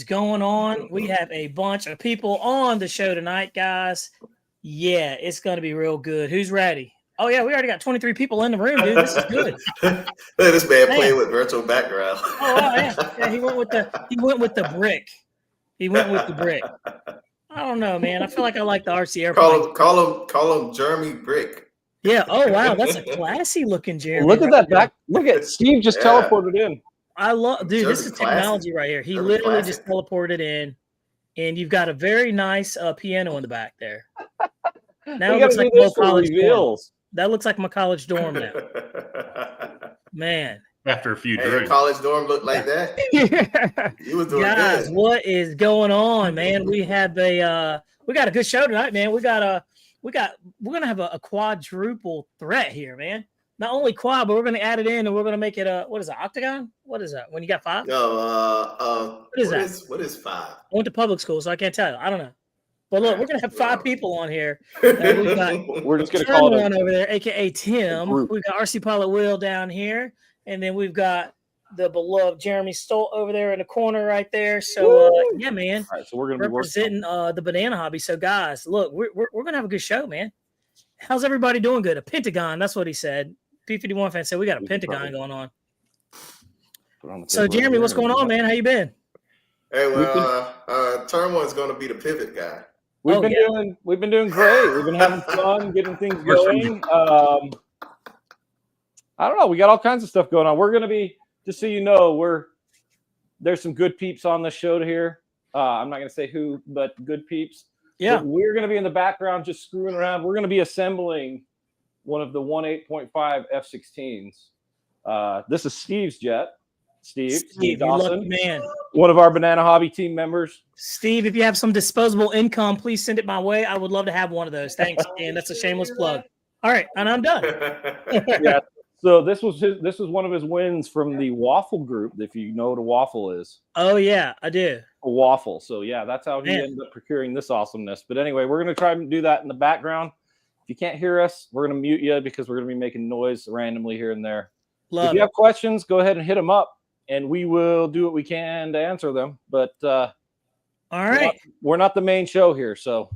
is going on? We have a bunch of people on the show tonight, guys. Yeah, it's going to be real good. Who's ready? Oh, yeah, we already got 23 people in the room, dude. This is good. Look at this man playing with virtual background. Yeah, he went with the brick. He went with the brick. I don't know, man. I feel like I like the RC airplane. Call him Jeremy Brick. Yeah. Oh, wow. That's a classy looking Jeremy. Look at that back. Look at Steve just teleported in. I love, dude. This is technology right here. He literally just teleported in, and you've got a very nice piano in the back there. Now it looks like my college dorm. That looks like my college dorm now. Man. After a few drinks. College dorm looked like that. You was doing guys, good. What is going on, man? We have we got a good show tonight, man. We're gonna have a quadruple threat here, man. Not only quad, but we're gonna add it in and we're gonna make it what is it, octagon? What is that? When you got 5? No, what is that? What is 5? I went to public school, so I can't tell you. I don't know. But look, we're gonna have 5 people on here. We're just gonna call it over there, aka Tim. We've got RC Pilot Will down here, and then we've got the beloved Jeremy Stolt over there in the corner right there. So yeah, man. All right, so we're gonna representing the banana hobby. So guys, look, we're gonna have a good show, man. How's everybody doing? Good. A pentagon. That's what he said. P51 fan said we got a pentagon going on. So Jeremy, what's going on, man? How you been? Hey, well, Turn One's going to be the pivot guy. We've been doing great. We've been having fun, getting things going. I don't know. We got all kinds of stuff going on. We're going to be, just so you know, there's some good peeps on the show here. I'm not going to say who, but good peeps. Yeah. But we're going to be in the background just screwing around. We're going to be assembling one of the 1.8.5 F-16s. This is Steve's jet. Steve Dawson, man. One of our Banana Hobby team members. Steve, if you have some disposable income, please send it my way. I would love to have one of those. Thanks, and that's a shameless plug. All right, and I'm done. Yeah. So this was one of his wins from the Waffle group, if you know what a waffle is. Oh yeah, I do. A waffle. So yeah, that's how he ended up procuring this awesomeness. But anyway, we're gonna try and do that in the background. If you can't hear us, we're gonna mute you because we're gonna be making noise randomly here and there. If you have questions, go ahead and hit them up, and we will do what we can to answer them. But all right, we're not the main show here, so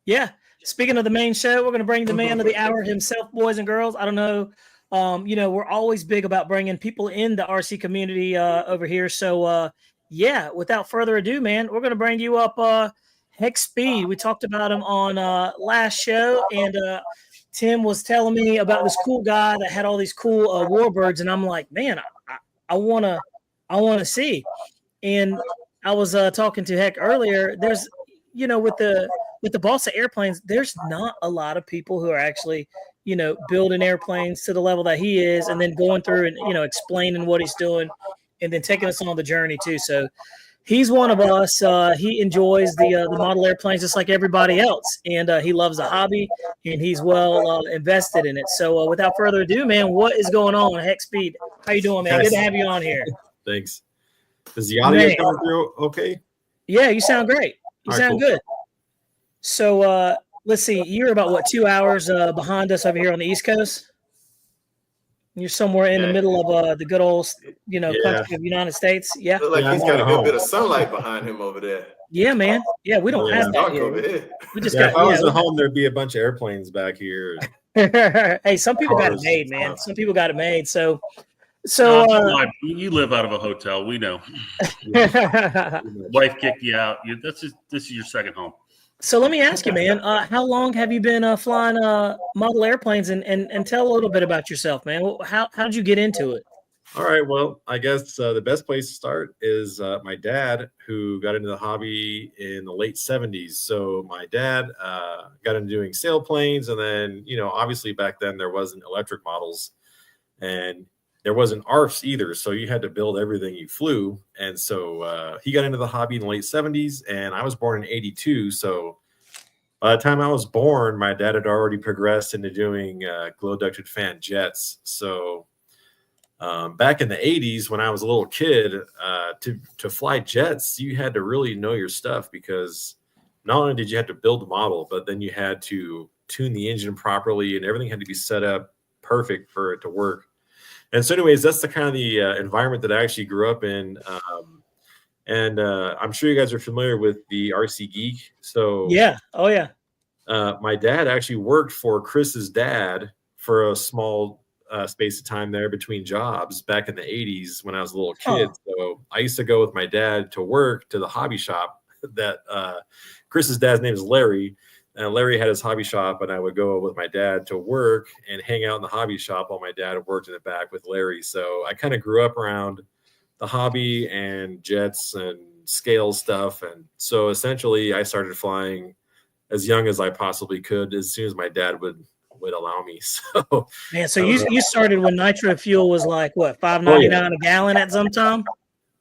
yeah. Speaking of the main show, we're gonna bring the man of the hour himself, boys and girls. I don't know. We're always big about bringing people in the RC community over here. So, yeah, without further ado, man, we're going to bring you up Hex Speed. We talked about him on last show, and Tim was telling me about this cool guy that had all these cool Warbirds, and I'm like, man, I want to see. And I was talking to Heck earlier. There's, with the boss of airplanes, there's not a lot of people who are actually building airplanes to the level that he is, and then going through and, explaining what he's doing and then taking us on the journey too. So he's one of us. He enjoys the model airplanes just like everybody else. And he loves the hobby, and he's well invested in it. So without further ado, man, what is going on? Hex Speed, how you doing, man? Good to have you on here. Thanks. Is the audio coming through okay? Yeah, you sound great. You sound good. So, let's see. You're about 2 hours behind us over here on the East Coast. You're somewhere in the middle of the good old, country of the United States. Yeah. Look like he's got a good bit of sunlight behind him over there. Yeah, man. Yeah, we don't have that here. We just got. If I was at home, there'd be a bunch of airplanes back here. Hey, some people got it made, man. Some people got it made. So you live out of a hotel. We know. Wife kicked you out. This is your second home. So let me ask you, man, how long have you been flying model airplanes, and tell a little bit about yourself, man. How did you get into it? All right. Well, I guess the best place to start is my dad, who got into the hobby in the late 70s. So my dad got into doing sailplanes, and then, obviously back then there wasn't electric models, and there wasn't ARFs either, so you had to build everything you flew. And so he got into the hobby in the late 70s, and I was born in 82. So by the time I was born, my dad had already progressed into doing glow-ducted fan jets. So back in the 80s, when I was a little kid, to fly jets, you had to really know your stuff, because not only did you have to build the model, but then you had to tune the engine properly, and everything had to be set up perfect for it to work. And so anyways, that's the kind of the environment that I actually grew up in. And I'm sure you guys are familiar with the RC Geek. So Yeah. Oh yeah. my dad actually worked for Chris's dad for a small space of time there between jobs back in the 80s when I was a little kid. So I used to go with my dad to work to the hobby shop that Chris's dad's name is Larry. And Larry had his hobby shop, and I would go with my dad to work and hang out in the hobby shop while my dad worked in the back with Larry. So I kind of grew up around the hobby and jets and scale stuff. And so essentially I started flying as young as I possibly could, as soon as my dad would allow me. So man, so you started when nitro fuel was like what, $5.99 a gallon at some time?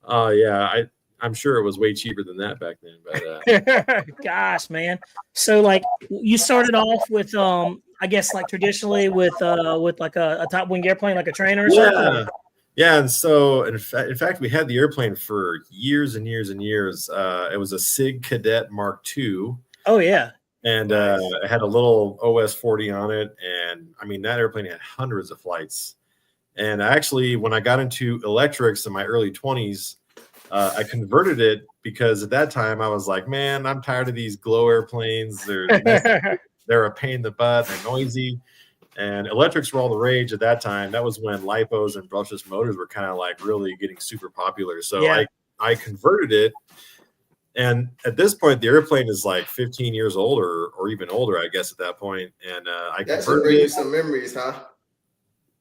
Yeah, I'm sure it was way cheaper than that back then, but gosh, man. So like you started off with I guess like traditionally with like a top wing airplane, like a trainer or something. Yeah, and so in fact, we had the airplane for years and years and years. It was a SIG Cadet Mark II. Oh yeah. And it had a little OS 40 on it. And I mean, that airplane had hundreds of flights. And actually, when I got into electrics in my early 20s, I converted it because at that time I was like, man, I'm tired of these glow airplanes. They're a pain in the butt. They're noisy. And electrics were all the rage at that time. That was when lipos and brushless motors were kind of like really getting super popular. So yeah. I converted it. And at this point, the airplane is like 15 years old or even older, I guess, at that point. And I that should bring you some memories, huh?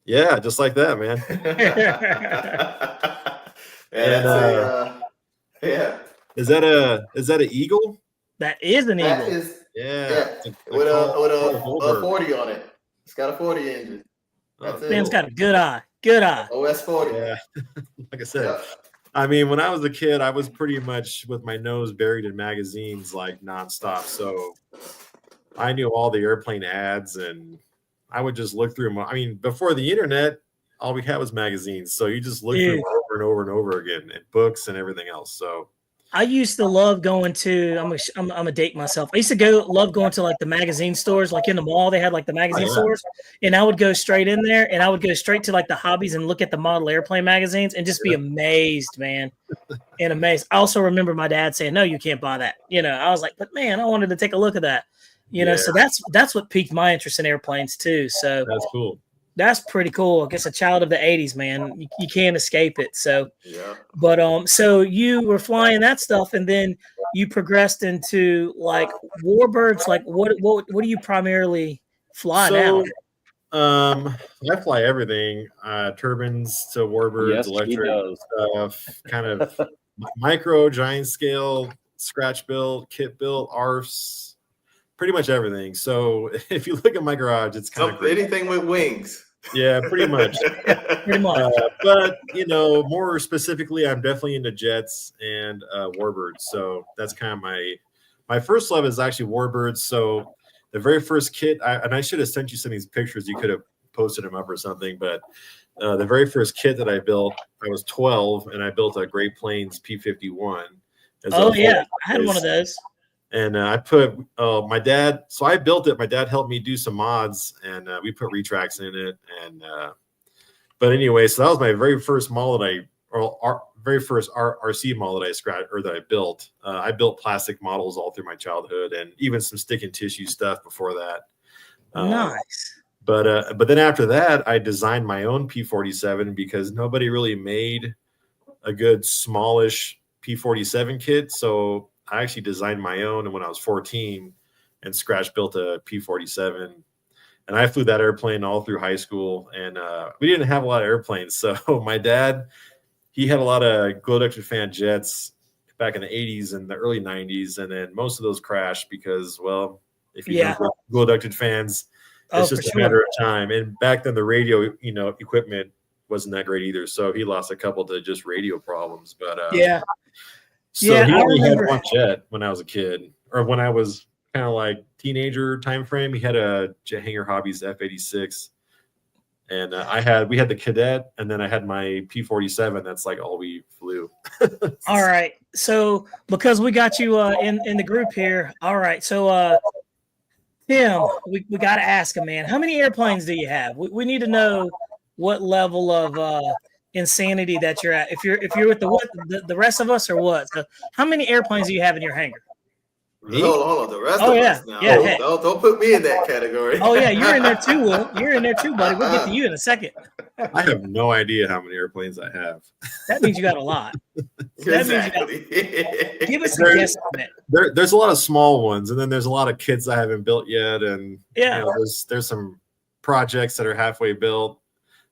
Yeah, just like that, man. Yeah. Is that an Eagle? That is an Eagle. With a 40 on it. It's got a 40 engine. That's it. Man's got a good eye. Good eye. OS 40. Yeah. Like I said, I mean, when I was a kid, I was pretty much with my nose buried in magazines like nonstop. So I knew all the airplane ads, and I would just look through them. I mean, before the internet, all we had was magazines. So you just look through them over and over and over again, and books and everything else. So I used to love going to, I'm gonna date myself. I used to love going to like the magazine stores, like in the mall, they had like the magazine stores, and I would go straight in there and I would go straight to like the hobbies and look at the model airplane magazines and just be amazed, man. And amazed. I also remember my dad saying, no, you can't buy that. You know, I was like, but man, I wanted to take a look at that. You know, so that's what piqued my interest in airplanes too. So that's cool. That's pretty cool. I guess a child of the 80s, man. You can't escape it. So, but so you were flying that stuff, and then you progressed into like Warbirds. Like, what do you primarily fly now? I fly everything. Turbines to Warbirds, electric stuff, kind of micro, giant scale, scratch build, kit build, ARFs, pretty much everything. So if you look at my garage, it's kind of anything with wings. Yeah, pretty much. Pretty much. But you know, more specifically, I'm definitely into jets and Warbirds. So that's kind of my first love is actually Warbirds. So the very first kit, and I should have sent you some of these pictures. You could have posted them up or something. But the very first kit that I built, I was 12, and I built a Great Plains P-51. Oh yeah, I had one of those. And I put my dad. So I built it. My dad helped me do some mods, and we put retracts in it. And but anyway, so that was my very first model very first RC model that I scratched or that I built. I built plastic models all through my childhood, and even some stick and tissue stuff before that. Nice. But then after that, I designed my own P-47 because nobody really made a good smallish P-47 kit. So I actually designed my own when I was 14 and scratch built a P-47. And I flew that airplane all through high school. And we didn't have a lot of airplanes. So my dad, he had a lot of glow ducted fan jets back in the 80s and the early 90s. And then most of those crashed because, well, if you know glow ducted fans, it's just a matter of time. And back then the radio, equipment wasn't that great either. So he lost a couple to just radio problems. But so he only had one jet when I was a kid, or when I was kind of like teenager time frame. He had a Jet Hanger Hobbies F-86, and we had the Cadet, and then I had my P-47. That's like all we flew. All right, so because we got you in the group here, all right, so Tim, we got to ask him, man, how many airplanes do you have? We need to know what level of insanity that you're at? If you're with the rest of us or what? So how many airplanes do you have in your hangar? Hold on. The rest Oh, of yeah. us now. Yeah, Don't put me in that category. Oh yeah, you're in there too, Will. You're in there too, buddy. We'll get to you in a second. I have no idea how many airplanes I have. That means you got a lot. Exactly. Give us a guesstimate. There's a lot of small ones, and then there's a lot of kits I haven't built yet, and Yeah, there's some projects that are halfway built.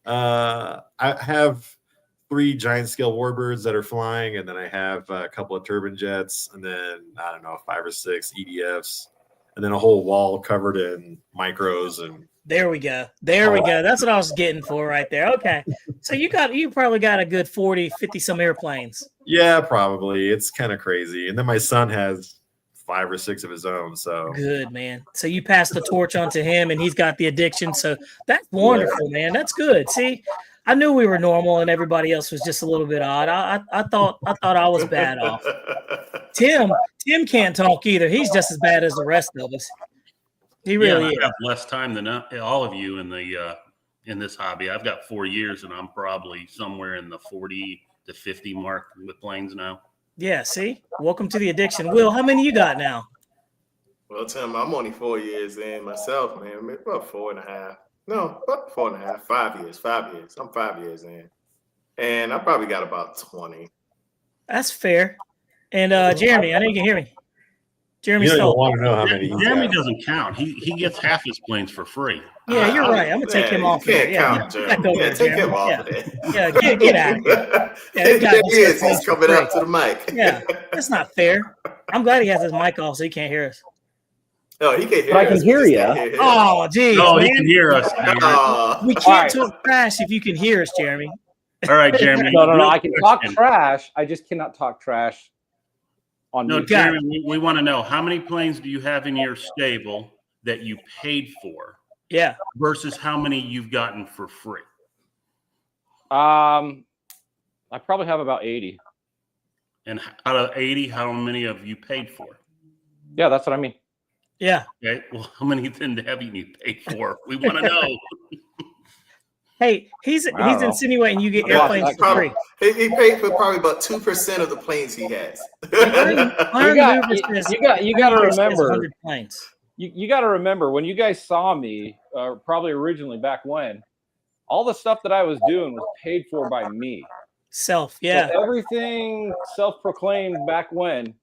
I have 3 giant scale warbirds that are flying, and then I have a couple of turbine jets, and then I don't know 5 or 6 EDFs, and then a whole wall covered in micros. And there we go. That's what I was getting for right there. Okay, so you probably got a good 40, 50 some airplanes. yeah, probably. It's kind of crazy. And then my son has 5 or 6 of his own. So Good, man. So you passed the torch on to him, and he's got the addiction. So that's wonderful, man. That's good. See, I knew we were normal, and everybody else was just a little bit odd. I thought I was bad off. Tim can't talk either. He's just as bad as the rest of us. He really is. I have less time than all of you in the in this hobby. I've got 4 years, and I'm probably somewhere in the 40 to 50 mark with planes now. Yeah. See, welcome to the addiction. Will, how many you got now? Well, Tim, I'm only 4 years in myself, man. Maybe about 4.5. No, about 4.5. 5 years. 5 years. I'm 5 years in, and I probably got about 20. That's fair. And Jeremy, I know you can hear me. Jeremy, you don't want to know how many. Jeremy doesn't count. He gets half his planes for free. Yeah, you're right. I'm gonna take him off. Can't count, Jeremy. take him off of there. Yeah, get out of here. Yeah, There he is. He's coming up to the mic. Yeah, that's not fair. I'm glad he has his mic off so he can't hear us. Oh, he can't hear But I us. can hear you. Oh, geez, No, he man. can hear us. We can't talk trash if you can hear us, Jeremy. All right, Jeremy. No. I can talk trash. I just cannot talk trash on No, mute. Jeremy, we want to know how many planes do you have in your stable that you paid for Yeah. versus how many you've gotten for free? I probably have about 80. And out of 80, how many have you paid for? Yeah, that's what I mean. Yeah. Okay. Well, how many then haven't you paid for? We want to know. Hey, he's know. insinuating you get Yeah, airplanes for probably, free. he paid for probably about 2% of the planes he has. You got to remember. 100 planes. You got to remember when you guys saw me, probably originally back when, all the stuff that I was doing was paid for by me. Yeah. So everything self-proclaimed back when,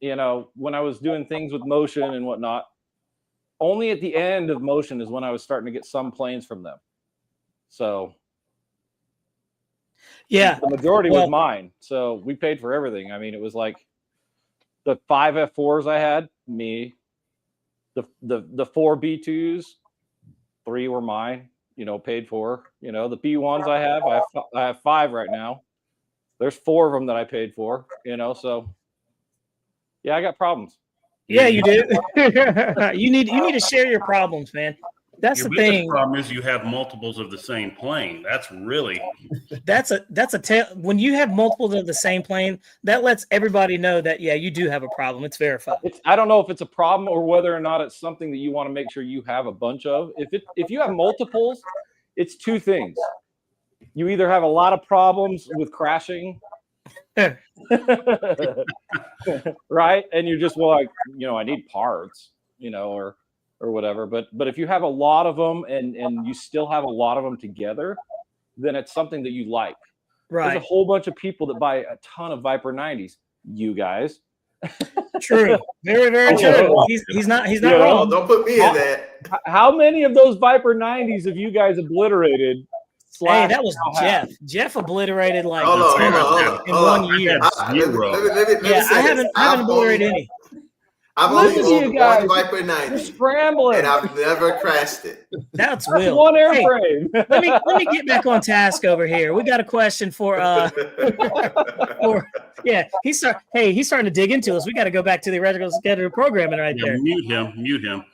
when I was doing things with motion and whatnot, only at the end of motion is when I was starting to get some planes from them. So yeah, the majority was mine. So we paid for everything. I mean, it was like the 5 F4s I had, me, the 4 B2s, 3 were mine, paid for, the B1s I have 5 right now. There's 4 of them that I paid for, so yeah, I got problems. Yeah, you do. you need to share your problems, man. That's Your the biggest thing. problem is you have multiples of the same plane. That's really when you have multiples of the same plane, that lets everybody know that you do have a problem. It's verified. I don't know if it's a problem or whether or not it's something that you want to make sure you have a bunch of. If you have multiples, it's 2 things. You either have a lot of problems with crashing, right? And you're just I need parts, or whatever. But if you have a lot of them and you still have a lot of them together, then it's something that you like. Right. There's a whole bunch of people that buy a ton of Viper 90s. You guys. True. Very, very true. He's not wrong. Don't put me in that. How many of those Viper 90s have you guys obliterated? Hey, that was Jeff. Jeff obliterated like Hold 10 on. in 1 year. Let me I haven't obliterated any. I've only Listen to owned you guys. 1 Viper You're 90, scrambling. and I've never crashed it. That's Will. One Hey, airframe. let me get back on task over here. We got a question for he's starting to dig into us. We got to go back to the original scheduled programming right there. Mute him.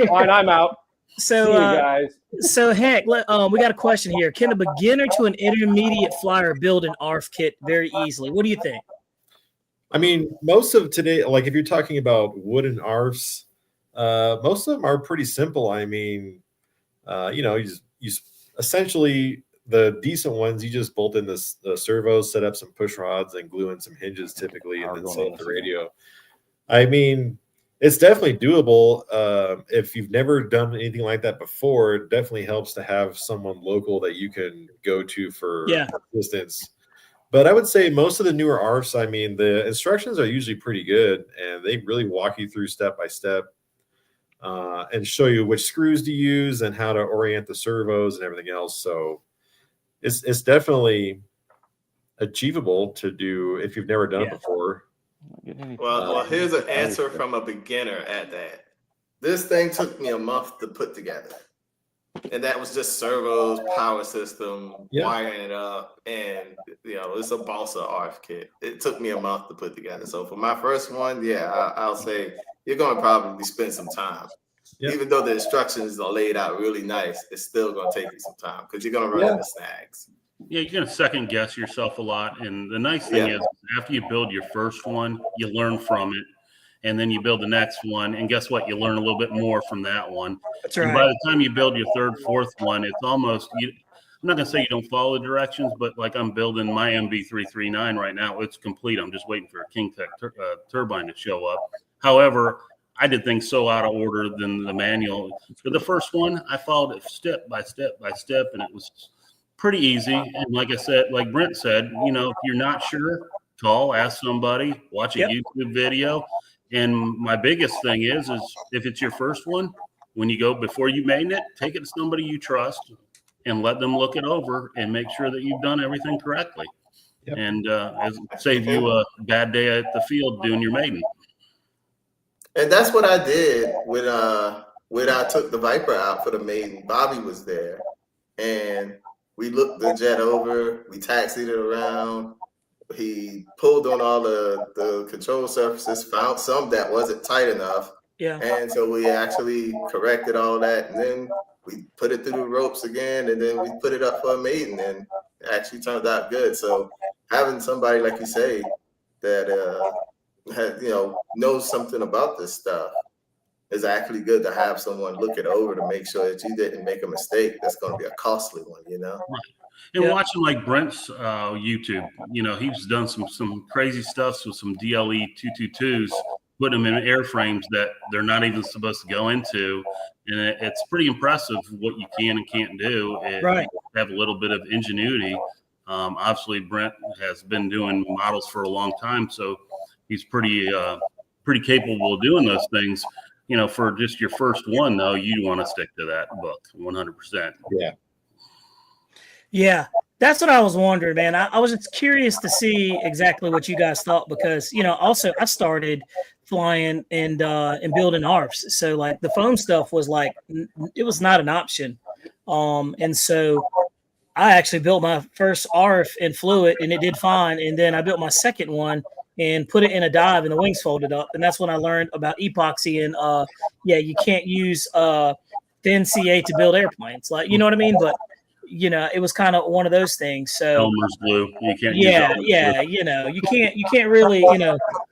All right, I'm out. So See you guys. So Heck, we got a question here. Can a beginner to an intermediate flyer build an ARF kit very easily? What do you think? I mean, most of today, like if you're talking about wooden ARFs, most of them are pretty simple. I mean, you essentially the decent ones, you just bolt in the servos, set up some push rods, and glue in some hinges typically, and then set up the radio. I mean, it's definitely doable. If you've never done anything like that before, it definitely helps to have someone local that you can go to for assistance. But I would say most of the newer ARFs, I mean, the instructions are usually pretty good, and they really walk you through step by step and show you which screws to use and how to orient the servos and everything else. So it's definitely achievable to do if you've never done it before. Well, here's an answer from a beginner at that. This thing took me a month to put together. And that was just servos, power system, wiring it up, and it's a balsa ARF kit. It took me a month to put together. So for my first one, I'll say you're going to probably spend some time. Yep. Even though the instructions are laid out really nice, it's still going to take you some time because you're going to run into snags. Yeah, you're going to second guess yourself a lot. And the nice thing is after you build your first one, you learn from it. And then you build the next one. And guess what? You learn a little bit more from that one. That's right. And by the time you build your third, fourth one, it's almost I'm not going to say you don't follow the directions, but like I'm building my MB339 right now. It's complete. I'm just waiting for a King Tech turbine to show up. However, I did things so out of order than the manual. For the first one, I followed it step by step by step, and it was pretty easy. And like I said, like Brent said, if you're not sure, call, ask somebody, watch a YouTube video. And my biggest thing is if it's your first one, when you go before you main it, take it to somebody you trust and let them look it over and make sure that you've done everything correctly. Yep. And save you a bad day at the field doing your maiden. And that's what I did when I took the Viper out for the maiden. Bobby was there, and we looked the jet over. We taxied it around. He pulled on all the control surfaces, found some that wasn't tight enough. Yeah. And so we actually corrected all that. And then we put it through the ropes again. And then we put it up for a maiden. And it actually turned out good. So having somebody, like you say, that knows something about this stuff is actually good to have someone look it over to make sure that you didn't make a mistake. That's going to be a costly one, Right. And watching like Brent's YouTube, he's done some crazy stuff with some DLE 222s, putting them in airframes that they're not even supposed to go into. And it's pretty impressive what you can and can't do. Have a little bit of ingenuity. Obviously, Brent has been doing models for a long time, so he's pretty capable of doing those things. For just your first one, though, you want to stick to that book 100%. Yeah. Yeah, that's what I was wondering, man. I was just curious to see exactly what you guys thought because, also I started flying and building ARFs. So like the foam stuff was like, it was not an option. And so I actually built my first ARF and flew it and it did fine. And then I built my second one and put it in a dive and the wings folded up. And that's when I learned about epoxy and you can't use thin CA to build airplanes. Like, you know what I mean? But it was kind of one of those things. So Elmer's glue. You can't you can't really,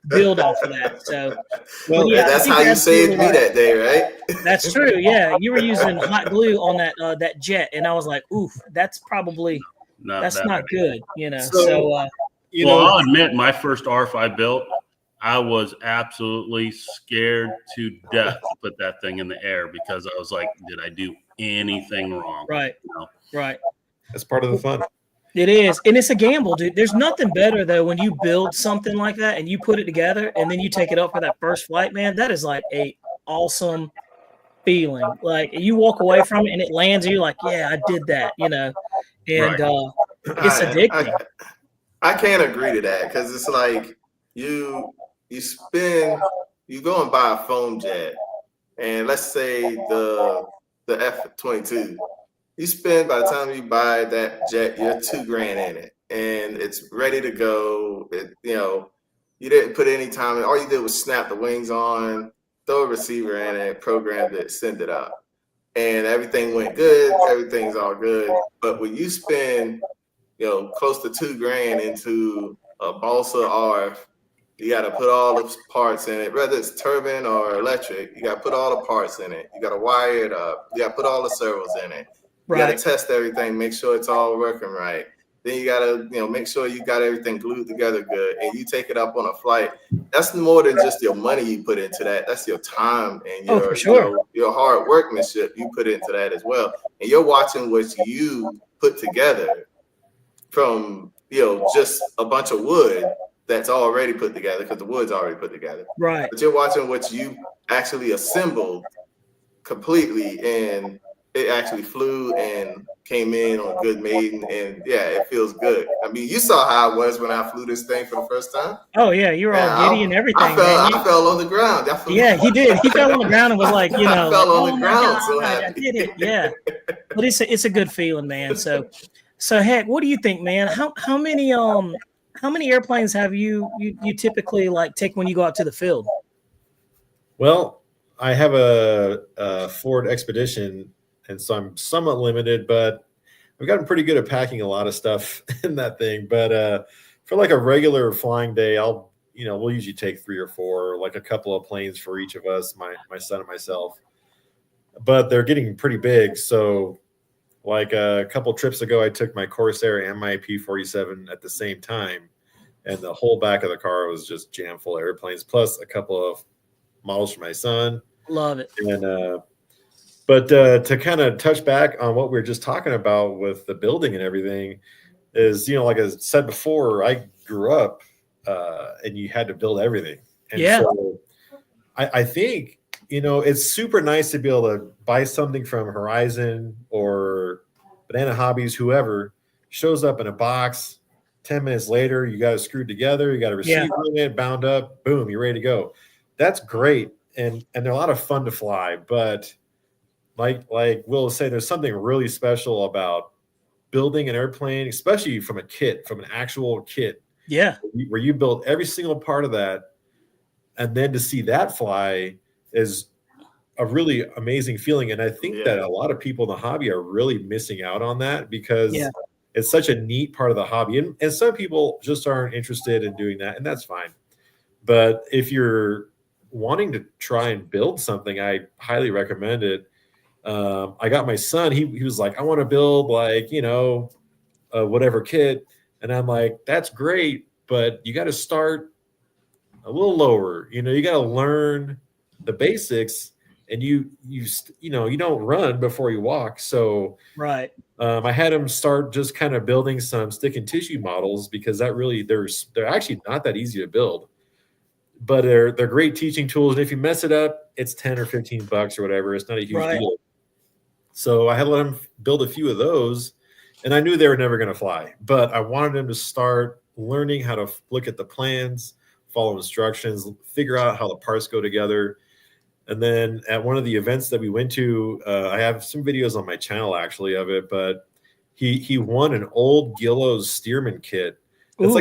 build off of that. So that's how you saved me that day, right? That's true. Yeah. You were using hot glue on that jet. And I was like, oof, that's probably not good, So I'll admit my first ARF I built, I was absolutely scared to death to put that thing in the air because I was like, did I do anything wrong? Right. Right. That's part of the fun. It is. And it's a gamble, dude. There's nothing better though when you build something like that and you put it together and then you take it up for that first flight, man. That is like a awesome feeling. Like you walk away from it and it lands and you're like, yeah, I did that, and it's addicting. I can't agree to that because it's like you go and buy a foam jet and let's say the F-22. You spend, by the time you buy that jet, you're $2,000 in it, and it's ready to go. You didn't put any time in. All you did was snap the wings on, throw a receiver in it, programmed it, send it up, and everything went good. Everything's all good. But when you spend, close to $2,000 into a balsa ARF, you got to put all the parts in it, whether it's turbine or electric. You got to put all the parts in it. You got to wire it up. You got to put all the servos in it. You got Right. to test everything, make sure it's all working right. Then you got to, make sure you got everything glued together good, and you take it up on a flight. That's more than just your money you put into that. That's your time and Oh, for sure. your hard workmanship you put into that as well. And you're watching what you put together from, just a bunch of wood that's already put together, because the wood's already put together. Right. But you're watching what you actually assembled completely, and it actually flew and came in on a good maiden, and yeah, it feels good. I mean, you saw how I was when I flew this thing for the first time. Oh yeah, you were all giddy and everything. I fell on the ground. Yeah, he did. He fell on the ground and was like, I fell on the ground. So I happy. did it. Yeah, but it's a good feeling, man. So heck, what do you think, man? How many airplanes have you typically like take when you go out to the field? Well, I have a Ford Expedition, and so I'm somewhat limited, but I've gotten pretty good at packing a lot of stuff in that thing. But for like a regular flying day, we'll usually take 3 or 4, like a couple of planes for each of us, my son and myself. But they're getting pretty big. So like a couple trips ago, I took my Corsair and my P-47 at the same time, and the whole back of the car was just jam full of airplanes, plus a couple of models for my son. Love it. And but to kind of touch back on what we were just talking about with the building and everything is, like I said before, I grew up and you had to build everything. And so I think, it's super nice to be able to buy something from Horizon or Banana Hobbies, whoever, shows up in a box. 10 minutes later, you got it screwed together, you got a receiver in it, bound up, boom, you're ready to go. That's great. And they're a lot of fun to fly, but like Will say, there's something really special about building an airplane, especially from an actual kit. Yeah. Where you build every single part of that, and then to see that fly is a really amazing feeling. And I think that a lot of people in the hobby are really missing out on that, because it's such a neat part of the hobby. And some people just aren't interested in doing that, and that's fine. But if you're wanting to try and build something, I highly recommend it. I got my son, he was like, I want to build like, whatever kit. And I'm like, that's great, but you got to start a little lower. You got to learn the basics, and you don't run before you walk. So right. I had him start just kind of building some stick and tissue models, because that really, they're actually not that easy to build, but they're great teaching tools. And if you mess it up, it's 10 or 15 bucks or whatever. It's not a huge deal. So I had to let him build a few of those, and I knew they were never going to fly, but I wanted him to start learning how to look at the plans, follow instructions, figure out how the parts go together. And then at one of the events that we went to, I have some videos on my channel actually of it, but he won an old Gillows Stearman kit. It's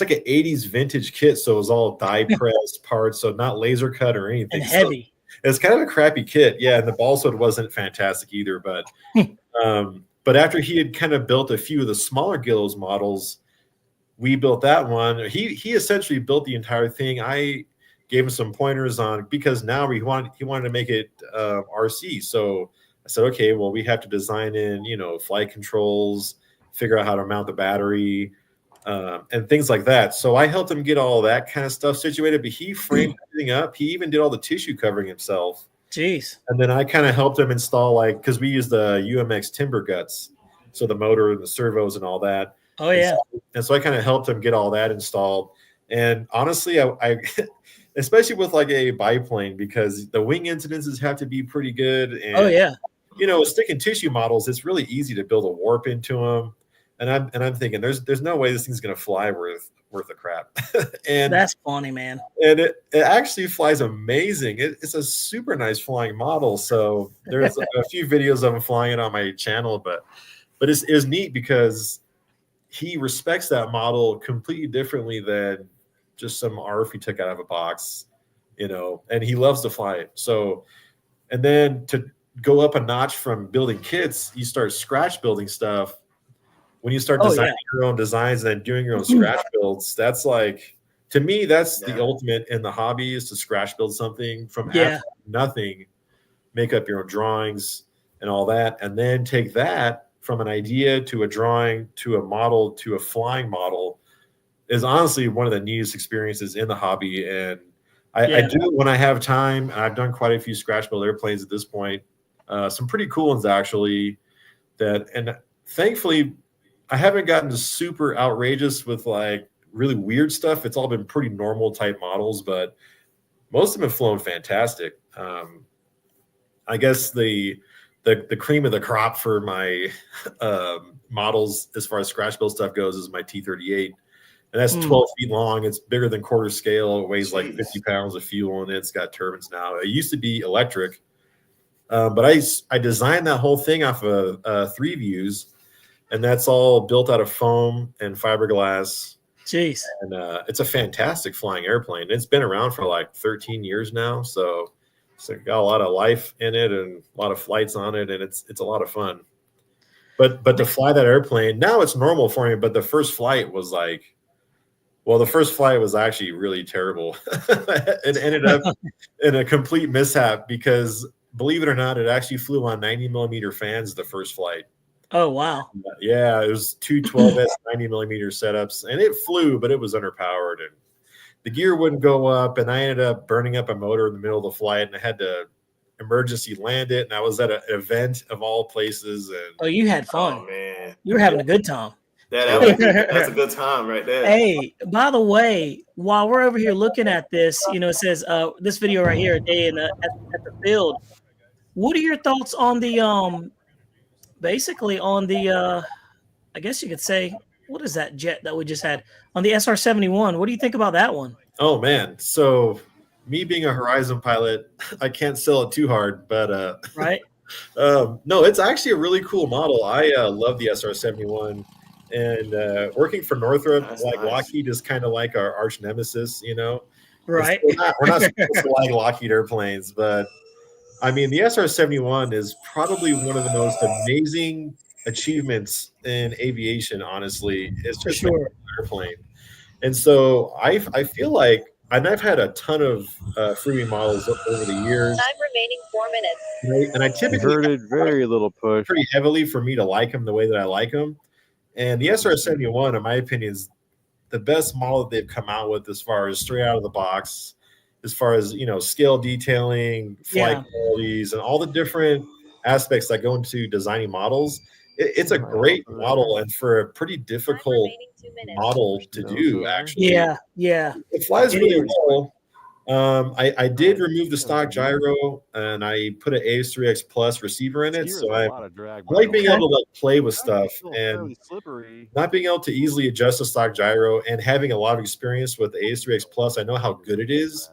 like an 80s vintage kit, so it was all die pressed parts, so not laser cut or anything. And heavy. So it's kind of a crappy kit, and the balsa wasn't fantastic either. But but after he had kind of built a few of the smaller Gillows models, we built that one. He essentially built the entire thing. I gave him some pointers on, because now he wanted to make it RC. So I said, okay, well, we have to design in, flight controls, figure out how to mount the battery, and things like that. So I helped him get all that kind of stuff situated, but he framed everything up. He even did all the tissue covering himself. Jeez. And then I kind of helped him install, because we use the UMX timber guts, so the motor and the servos and all that. Oh yeah. And so I kind of helped him get all that installed. And honestly, I especially with like a biplane, because the wing incidences have to be pretty good. And, stick and tissue models, it's really easy to build a warp into them. And I'm thinking, there's no way this thing's gonna fly worth a crap. And that's funny, man. And it actually flies amazing. It's a super nice flying model. So there's a few videos of him flying it on my channel, but it was neat, because he respects that model completely differently than just some ARF he took out of a box, and he loves to fly it. So, and then to go up a notch from building kits, you start scratch building stuff. When you start designing your own designs and then doing your own scratch builds, that's like, to me, that's the ultimate in the hobby, is to scratch build something from absolutely nothing, make up your own drawings, and all that, and then take that from an idea to a drawing to a model to a flying model is honestly one of the neatest experiences in the hobby. And I do it when I have time. I've done quite a few scratch build airplanes at this point, some pretty cool ones actually. And thankfully, I haven't gotten to super outrageous with like really weird stuff. It's all been pretty normal type models, but most of them have flown fantastic. I guess the cream of the crop for my models as far as scratch build stuff goes is my T-38. And that's 12 feet long. It's bigger than quarter scale. It weighs like 50 pounds of fuel in it. It's got turbines now. It used to be electric. But I designed that whole thing off of 3 views. And that's all built out of foam and fiberglass. Jeez. And it's a fantastic flying airplane. It's been around for like 13 years now. So it got a lot of life in it and a lot of flights on it. And it's a lot of fun. But to fly that airplane, now it's normal for me. But the first flight was like, well, the first flight was actually really terrible. It ended up in a complete mishap because, believe it or not, it actually flew on 90 millimeter fans the first flight. Oh, wow. Yeah, it was two 12S 90 millimeter setups, and it flew, but it was underpowered, and the gear wouldn't go up, and I ended up burning up a motor in the middle of the flight, and I had to emergency land it, and I was at an event of all places. And oh, you had fun. Oh man, You were having a good time. that's a good time right there. Hey, by the way, while we're over here looking at this, it says this video right here, a day at the field. What are your thoughts on the basically on the I guess you could say, what is that jet that we just had on the SR-71? What do you think about that one? Oh man, so me being a Horizon pilot, I can't sell it too hard, but right. No, it's actually a really cool model. I love the SR-71. And working for Northrop, That's like nice. Lockheed is kind of like our arch nemesis, Right. We're not supposed to like Lockheed airplanes, but I mean, the SR-71 is probably one of the most amazing achievements in aviation, honestly. It's For just sure. an airplane. And so I feel like, and I've had a ton of freewing models over the years. Time remaining 4 minutes. And I typically Inverted, very little push. pretty heavily for me to like them the way that I like them. And the SR-71, in my opinion, is the best model that they've come out with as far as straight out of the box, as far as, scale detailing, flight qualities, and all the different aspects that go into designing models. It's a great model, and for a pretty difficult model to do, actually. Yeah. It flies really well. I did remove the stock gyro, and I put an AS3X Plus receiver in it, so I like being able to play with stuff and not being able to easily adjust the stock gyro, and having a lot of experience with the AS3X Plus. I know how good it is,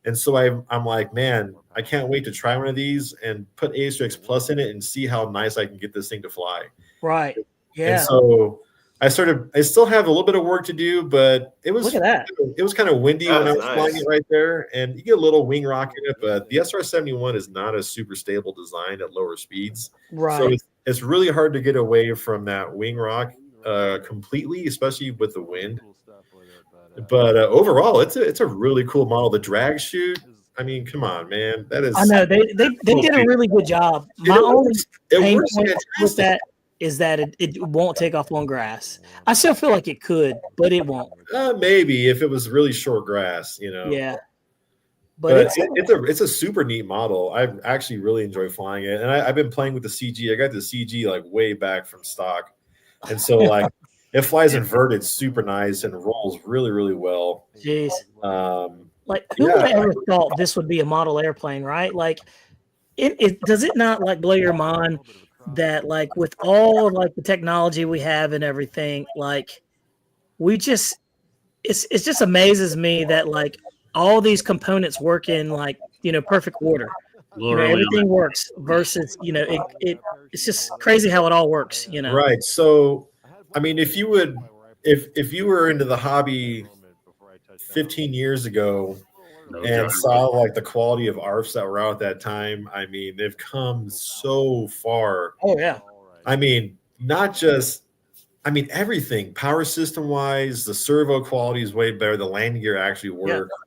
and so I'm like, man, I can't wait to try one of these and put AS3X Plus in it and see how nice I can get this thing to fly. Right. Yeah. And so I still have a little bit of work to do, but it was, look at that. It was kind of windy when I was Nice. flying it right there, and you get a little wing rock in it, but the SR-71 is not a super stable design at lower speeds. Right. So it's really hard to get away from that wing rock completely, especially with the wind. But overall, it's a really cool model. The drag chute, I mean, come on, man. That is. I know they did a really good job. My only pain point with that is that it won't take off on grass. I still feel like it could, but it won't. Maybe if it was really short grass, Yeah. But it's a super neat model. I actually really enjoy flying it, and I've been playing with the CG. I got the CG like way back from stock, and so like it flies inverted super nice and rolls really, really well. Jeez. Like, who would have ever thought this would be a model airplane, right? Like, it does it not like blow your mind that like with all like the technology we have and everything, like we just it just amazes me that like all these components work in like perfect order. Everything works versus it's just crazy how it all works. Right. So, I mean, if you were into the hobby 15 years ago and saw like the quality of ARFs that were out at that time, I mean, they've come so far. Oh yeah. I mean, not just, everything power system wise, the servo quality is way better. The landing gear actually work. Yeah.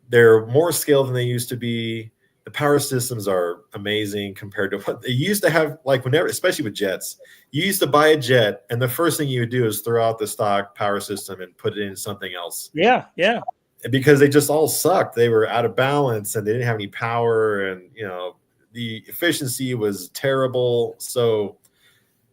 They're more scaled than they used to be. the power systems are amazing compared to what they used to have. Like whenever, especially with jets, you used to buy a jet, and the first thing you would do is throw out the stock power system and put it in something else. Yeah, yeah. Because they just all sucked. They were out of balance and they didn't have any power, and the efficiency was terrible. So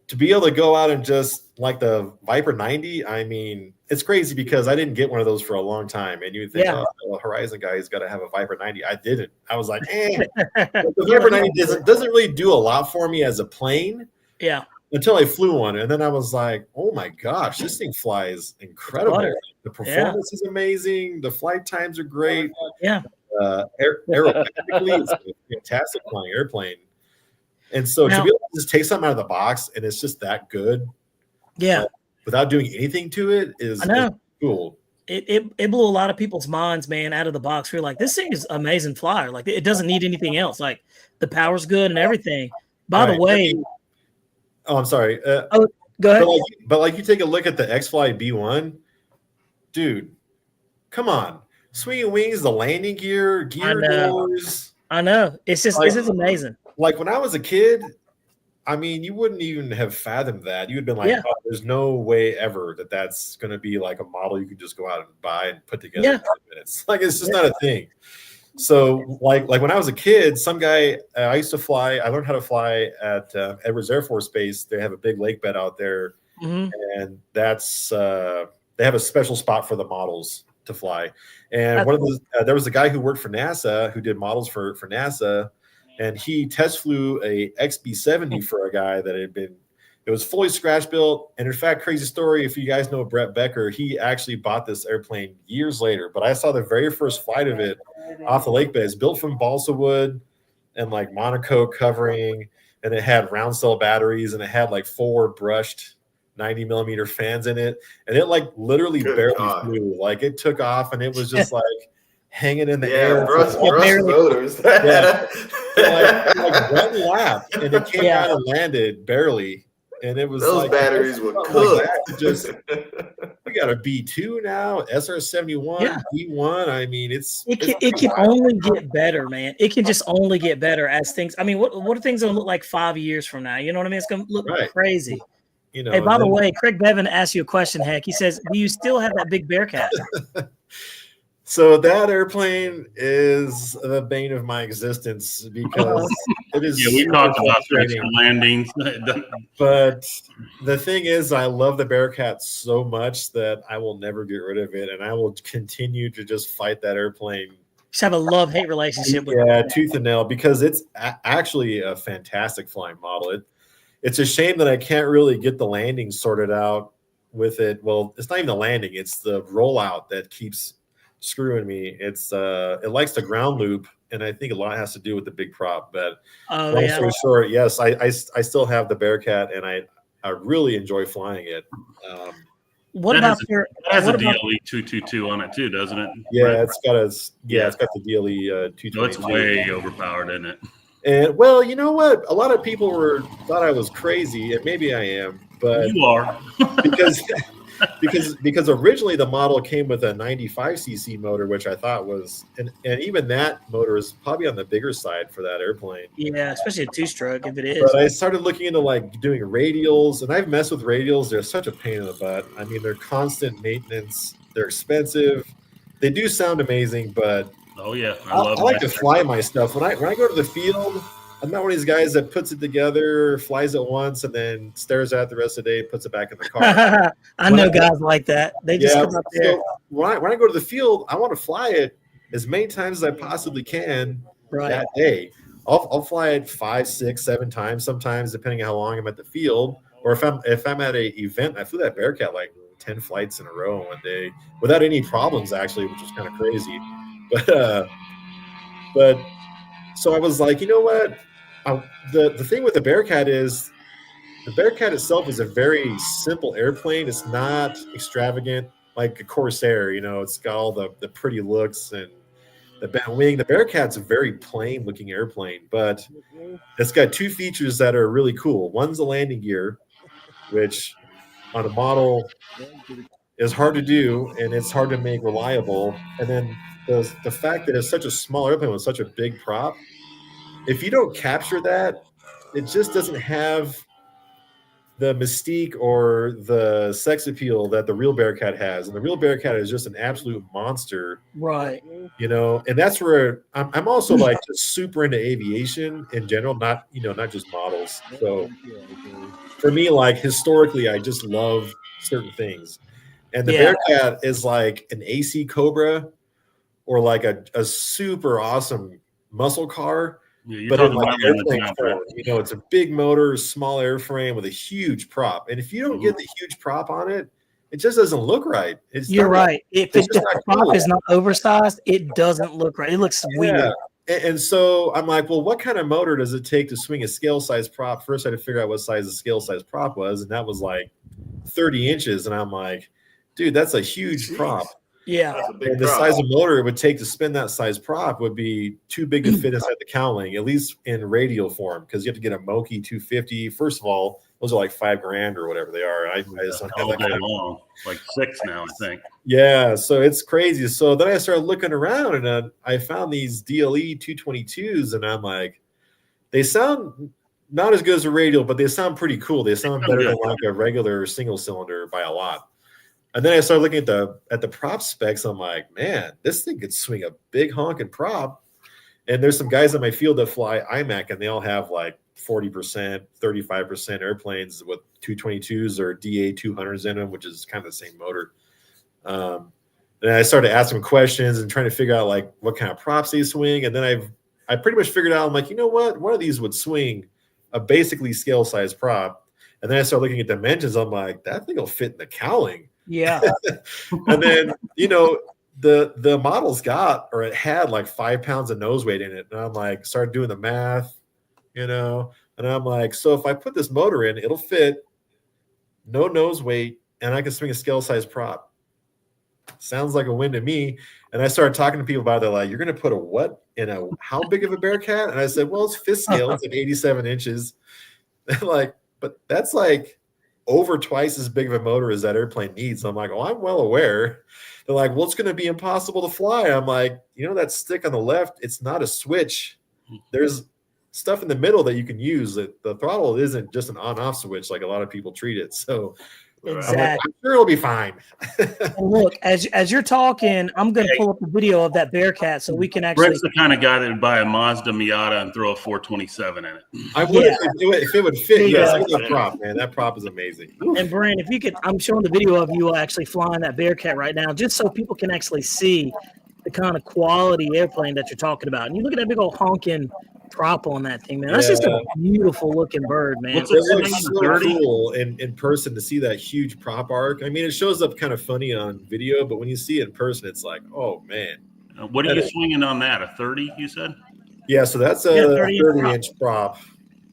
to be able to go out and just like the Viper 90, I mean, it's crazy because I didn't get one of those for a long time. And you would think, oh, the Horizon guy has got to have a Viper 90. I didn't. I was like, the Viper 90 doesn't really do a lot for me as a plane. Yeah. Until I flew one, and then I was like, "Oh my gosh, this thing flies incredible! The performance is amazing. The flight times are great. Yeah, aerodynamically, it's a fantastic flying airplane." And so to be able to just take something out of the box and it's just that good, without doing anything to it is cool. It blew a lot of people's minds, man, out of the box. We're like, this thing is amazing flyer. Like it doesn't need anything else. Like the power's good and everything. By the way. Oh, I'm sorry. Go ahead. But you take a look at the X-Fly B1, dude. Come on, swinging wings, the landing gear doors. I know. It's just this is amazing. Like when I was a kid, I mean, you wouldn't even have fathomed that. You would have been like, oh, there's no way ever that's going to be like a model you can just go out and buy and put together in 10 minutes. Like it's just not a thing. So like when I was a kid, some guy I used to fly. I learned how to fly at Edwards Air Force Base. They have a big lake bed out there, and that's they have a special spot for the models to fly. And there was a guy who worked for NASA who did models for NASA, and he test flew a XB-70 for a guy that had been. It was fully scratch built. And in fact, crazy story, if you guys know Brett Becker, he actually bought this airplane years later. But I saw the very first flight of it off the lake bed. It's built from balsa wood and like monocoque covering. And it had round cell batteries and it had like 4 brushed 90 millimeter fans in it. And it like literally barely flew. Like it took off and it was just like hanging in the air. Brush motors. like one lap and it came out and landed barely. And it was those batteries were cooked. We got a B2 now, SR-71, B1. I mean, it can only get better, man. It can just only get better as things. I mean, what are things gonna look like 5 years from now? You know what I mean? It's gonna look crazy. Hey, by the way, Craig Bevan asked you a question. Heck, he says, "Do you still have that big Bearcat?" So that airplane is the bane of my existence because it is. Yeah, we talked about extra landings. But the thing is, I love the Bearcat so much that I will never get rid of it, and I will continue to just fight that airplane. Just have a love-hate relationship with it. Tooth and nail, because it's actually a fantastic flying model. It's a shame that I can't really get the landing sorted out with it. Well, it's not even the landing; it's the rollout that keeps screwing me. It likes the ground loop, and I think a lot has to do with the big prop. But long story short, yes, I still have the Bearcat, and I really enjoy flying it. What about your? It has a DLE 222 on it too, doesn't it? Yeah, it's got the DLE 222. No, it's way overpowered, isn't it? And well, you know what? A lot of people thought I was crazy, and maybe I am, but you are because originally the model came with a 95cc motor, which I thought was, and even that motor is probably on the bigger side for that airplane. Yeah, especially a 2-stroke if it is. But I started looking into like doing radials, and I've messed with radials. They're such a pain in the butt. I mean, they're constant maintenance. They're expensive. They do sound amazing, but I like to fly my stuff. When I go to the field, I'm not one of these guys that puts it together, flies it once, and then stares at it the rest of the day, puts it back in the car. I know guys like that. They just come up there. So when I go to the field, I want to fly it as many times as I possibly can that day. I'll fly it 5, 6, 7 times sometimes, depending on how long I'm at the field. Or if I'm at an event, I flew that Bearcat like 10 flights in a row one day without any problems, actually, which was kind of crazy. But so I was like, you know what? The thing with the Bearcat is the Bearcat itself is a very simple airplane. It's not extravagant like a Corsair. It's got all the pretty looks and the bent wing. The Bearcat's a very plain looking airplane, but it's got 2 features that are really cool. One's the landing gear, which on a model is hard to do and it's hard to make reliable. And then the fact that it's such a small airplane with such a big prop, if you don't capture that, it just doesn't have the mystique or the sex appeal that the real Bearcat has. And the real Bearcat is just an absolute monster, Right. you know. And that's where I'm also like just super into aviation in general, not just models. So for me, like historically, I just love certain things. And the Yeah. Bearcat is like an AC Cobra or like a super awesome muscle car. Yeah, you're But in talking like about in the airplane top, form, right? you know, it's a big motor, small airframe with a huge prop. And if you don't Mhm. get the huge prop on it, it just doesn't look right. It's You're not- right. If it's the just not prop cool. is not oversized, it doesn't look right. It looks weird. Yeah. And so I'm like, well, what kind of motor does it take to swing a scale size prop? First, I had to figure out what size the scale size prop was, and that was like 30 inches. And I'm like, dude, that's a huge Jeez. prop. Yeah. That's a big And the prop. size of motor it would take to spin that size prop would be too big to fit inside the cowling, at least in radial form, because you have to get a Moki 250. First of all, those are like $5,000 or whatever they are. I just don't have All that day kind of, long, like 6 now, I think. yeah, so it's crazy. So then I started looking around and I found these DLE 222s, and I'm like, they sound not as good as a radial, but they sound pretty cool. They sound better than like a regular single cylinder by a lot. And then I started looking at the prop specs. I'm like, man, this thing could swing a big honking prop. And there's some guys in my field that fly IMAC, and they all have like 40%, 35% airplanes with 222s or DA 200s in them, which is kind of the same motor. And I started asking questions and trying to figure out like what kind of props they swing. And then I pretty much figured out, I'm like, you know what? One of these would swing a basically scale size prop. And then I started looking at dimensions. I'm like, that thing will fit in the cowling. Yeah. And then, you know, the models got, or it had like 5 pounds of nose weight in it. And I'm like, started doing the math, you know, and I'm like, so if I put this motor in, it'll fit, no nose weight, and I can swing a scale size prop. Sounds like a win to me. And I started talking to people about it. They're like, you're going to put a what in a, how big of a Bearcat? And I said, well, it's fifth scale. It's like 87 inches. They're like, but that's like over twice as big of a motor as that airplane needs. I'm like, oh, I'm well aware. They're like, well, it's going to be impossible to fly. I'm like, you know, that stick on the left, it's not a switch. There's stuff in the middle that you can use. The throttle isn't just an on-off switch like a lot of people treat it. So Exactly. I'm like, I'm sure it'll be fine. And look, as you're talking, I'm going to pull up a video of that Bearcat so we can actually. Brett's the kind of guy that would buy a Mazda Miata and throw a 427 in it. I would if it would fit. Yeah. Yes, look at that prop, man. That prop is amazing. And Brian, if you could, I'm showing the video of you actually flying that Bearcat right now, just so people can actually see the kind of quality airplane that you're talking about. And you look at that big old honking prop on that thing, man. That's just a beautiful looking bird, man. What's It it looks saying, so 30? cool in person to see that huge prop arc. I mean, it shows up kind of funny on video, but when you see it in person, it's like, oh man. What are you swinging on that? A 30, you said? Yeah, so that's a 30-inch 30-inch prop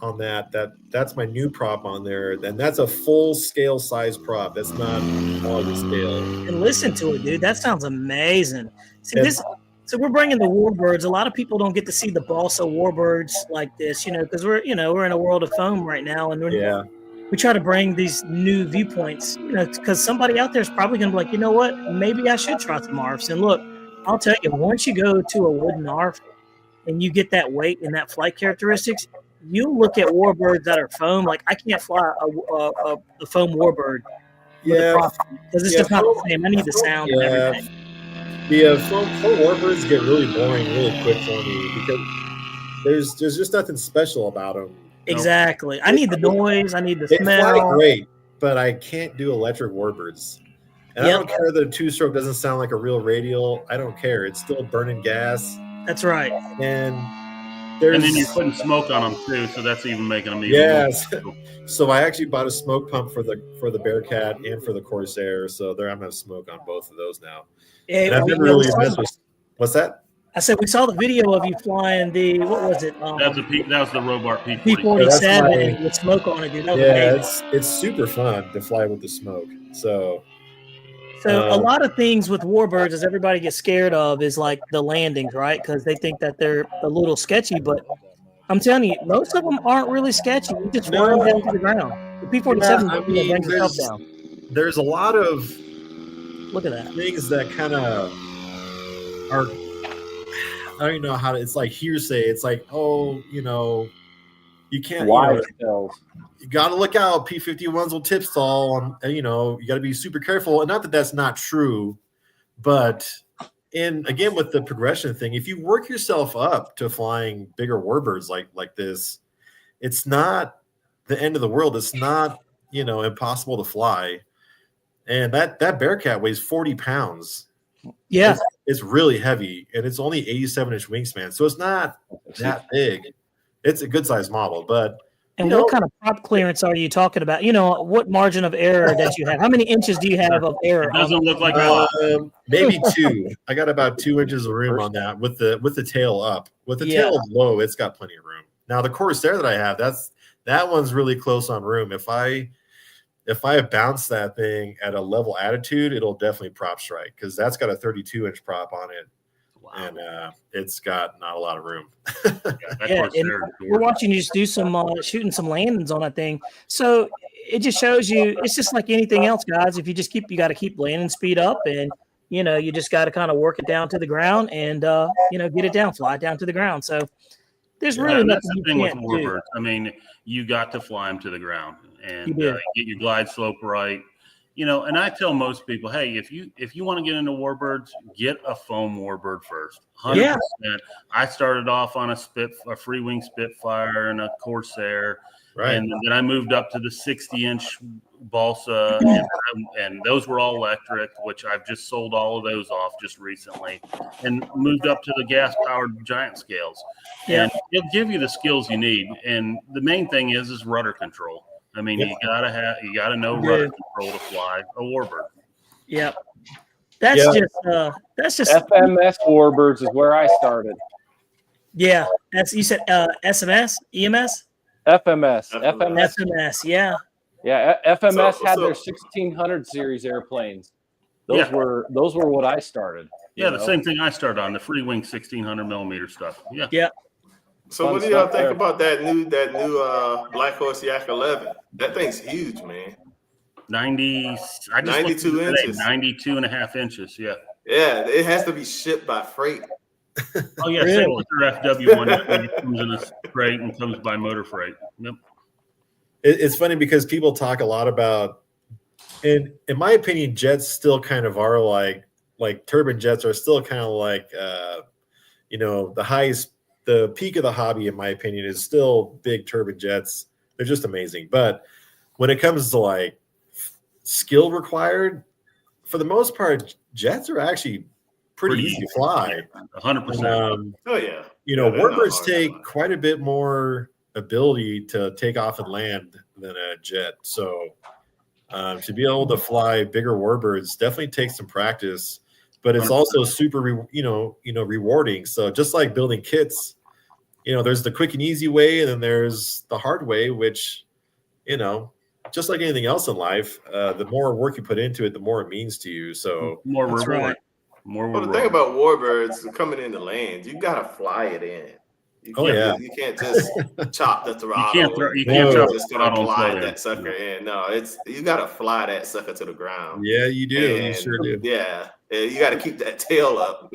on that. That's my new prop on there. And that's a full scale size prop. That's not all the scale. And listen to it, dude. That sounds amazing. See And- this. So we're bringing the Warbirds. A lot of people don't get to see the balsa Warbirds like this, you know, because we're in a world of foam right now, and Yeah. we try to bring these new viewpoints, you know, because somebody out there is probably going to be like, you know what, maybe I should try some ARFs. And look, I'll tell you, once you go to a wooden ARF and you get that weight and that flight characteristics, you look at Warbirds that are foam. Like I can't fly a foam Warbird Yeah. because it's just not the same. I need the sound and everything. The foam Warbirds get really boring really quick for me because there's just nothing special about them. Exactly. I need the noise. I need the They fly smell. great, but I can't do electric Warbirds. And I Yep. don't care that a two-stroke doesn't sound like a real radial. I don't care. It's still burning gas. That's right. And there's And then you're putting smoke on them too, so that's even making them even Yes. more. So I actually bought a smoke pump for the Bearcat and for the Corsair. So I'm gonna have smoke on both of those now. Yeah, And I've never really messed with. What's that? I said we saw the video of you flying the what was it? That was the Robart P40. P-47 with smoke on it, dude. That was Yeah, amazing. it's super fun to fly with the smoke. So So a lot of things with Warbirds, as everybody gets scared of, is like the landings, right? Because they think that they're a little sketchy, but I'm telling you, most of them aren't really sketchy. You just fly them down to the ground. The P-47 Yeah, I mean, brings itself down. there's a lot of Look at that. things that kind of are, don't even know how to. It's like hearsay. It's like, oh, you can't. Wise tells. You got to look out. P-51s will tip stall. You got to be super careful. And not that that's not true, but again with the progression thing, if you work yourself up to flying bigger warbirds like this, it's not the end of the world. It's not impossible to fly. And that Bearcat weighs 40 pounds. Yeah, it's really heavy, and it's only 87-inch wingspan, so it's not that big. It's a good size model, but. And what kind of prop clearance are you talking about? What margin of error that you have? How many inches do you have of error? It doesn't look like maybe 2. I got about 2 inches of room on that with the tail up. With the tail low, it's got plenty of room. Now the Corsair that I have, that one's really close on room. If I bounce that thing at a level attitude, it'll definitely prop strike because that's got a 32-inch prop on it. Wow. And it's got not a lot of room. And we're watching you just do some shooting some landings on that thing. So it just shows you it's just like anything else, guys. If you just you got to keep landing speed up, and you just got to kind of work it down to the ground and get it down, fly it down to the ground. So there's really nothing you thing with can't Warbirds. do. I mean, you got to fly them to the ground and get your glide slope right. And I tell most people, hey, if you want to get into Warbirds, get a foam Warbird first. 100%. Yeah. I started off on a free wing Spitfire and a Corsair, right? And then I moved up to the 60-inch balsa, and those were all electric, which I've just sold all of those off just recently, and moved up to the gas-powered giant scales. Yeah. And it'll give you the skills you need, and the main thing is rudder control. I mean, you gotta know rudder control to fly a Warbird. Yep. That's just FMS Warbirds is where I started. Yeah. You said SMS, EMS? FMS, yeah. Yeah, FMS had their 1600 series airplanes. Those were what I started. Yeah, the same thing I started on, the free wing 1600 millimeter stuff. Yeah. Yeah. So what do y'all think about that new Black Horse Yak 11? That thing's huge, man. 92 inches. 92 and a half inches, yeah. Yeah, it has to be shipped by freight. Oh, yeah, really? Same with your FW1. It comes in a freight and comes by motor freight. Yep. It's funny because people talk a lot about, and in my opinion, jets still kind of are like turbine jets are still kind of like, the peak of the hobby, in my opinion, is still big turbine jets. They're just amazing. But when it comes to like skill required, for the most part, jets are actually pretty easy to fly. 100%. Oh yeah. Warbirds take quite a bit more ability to take off and land than a jet. So to be able to fly bigger Warbirds definitely takes some practice, but it's 100%. Also super, rewarding. So just like building kits, there's the quick and easy way, and then there's the hard way, which, just like anything else in life, the more work you put into it, the more it means to you. So more reward. Right. Well, the thing about Warbirds coming into land, you gotta fly it in. You can't just chop the throttle. You can't just glide that sucker in. No, you gotta fly that sucker to the ground. Yeah, you do. You sure do. Yeah, you got to keep that tail up.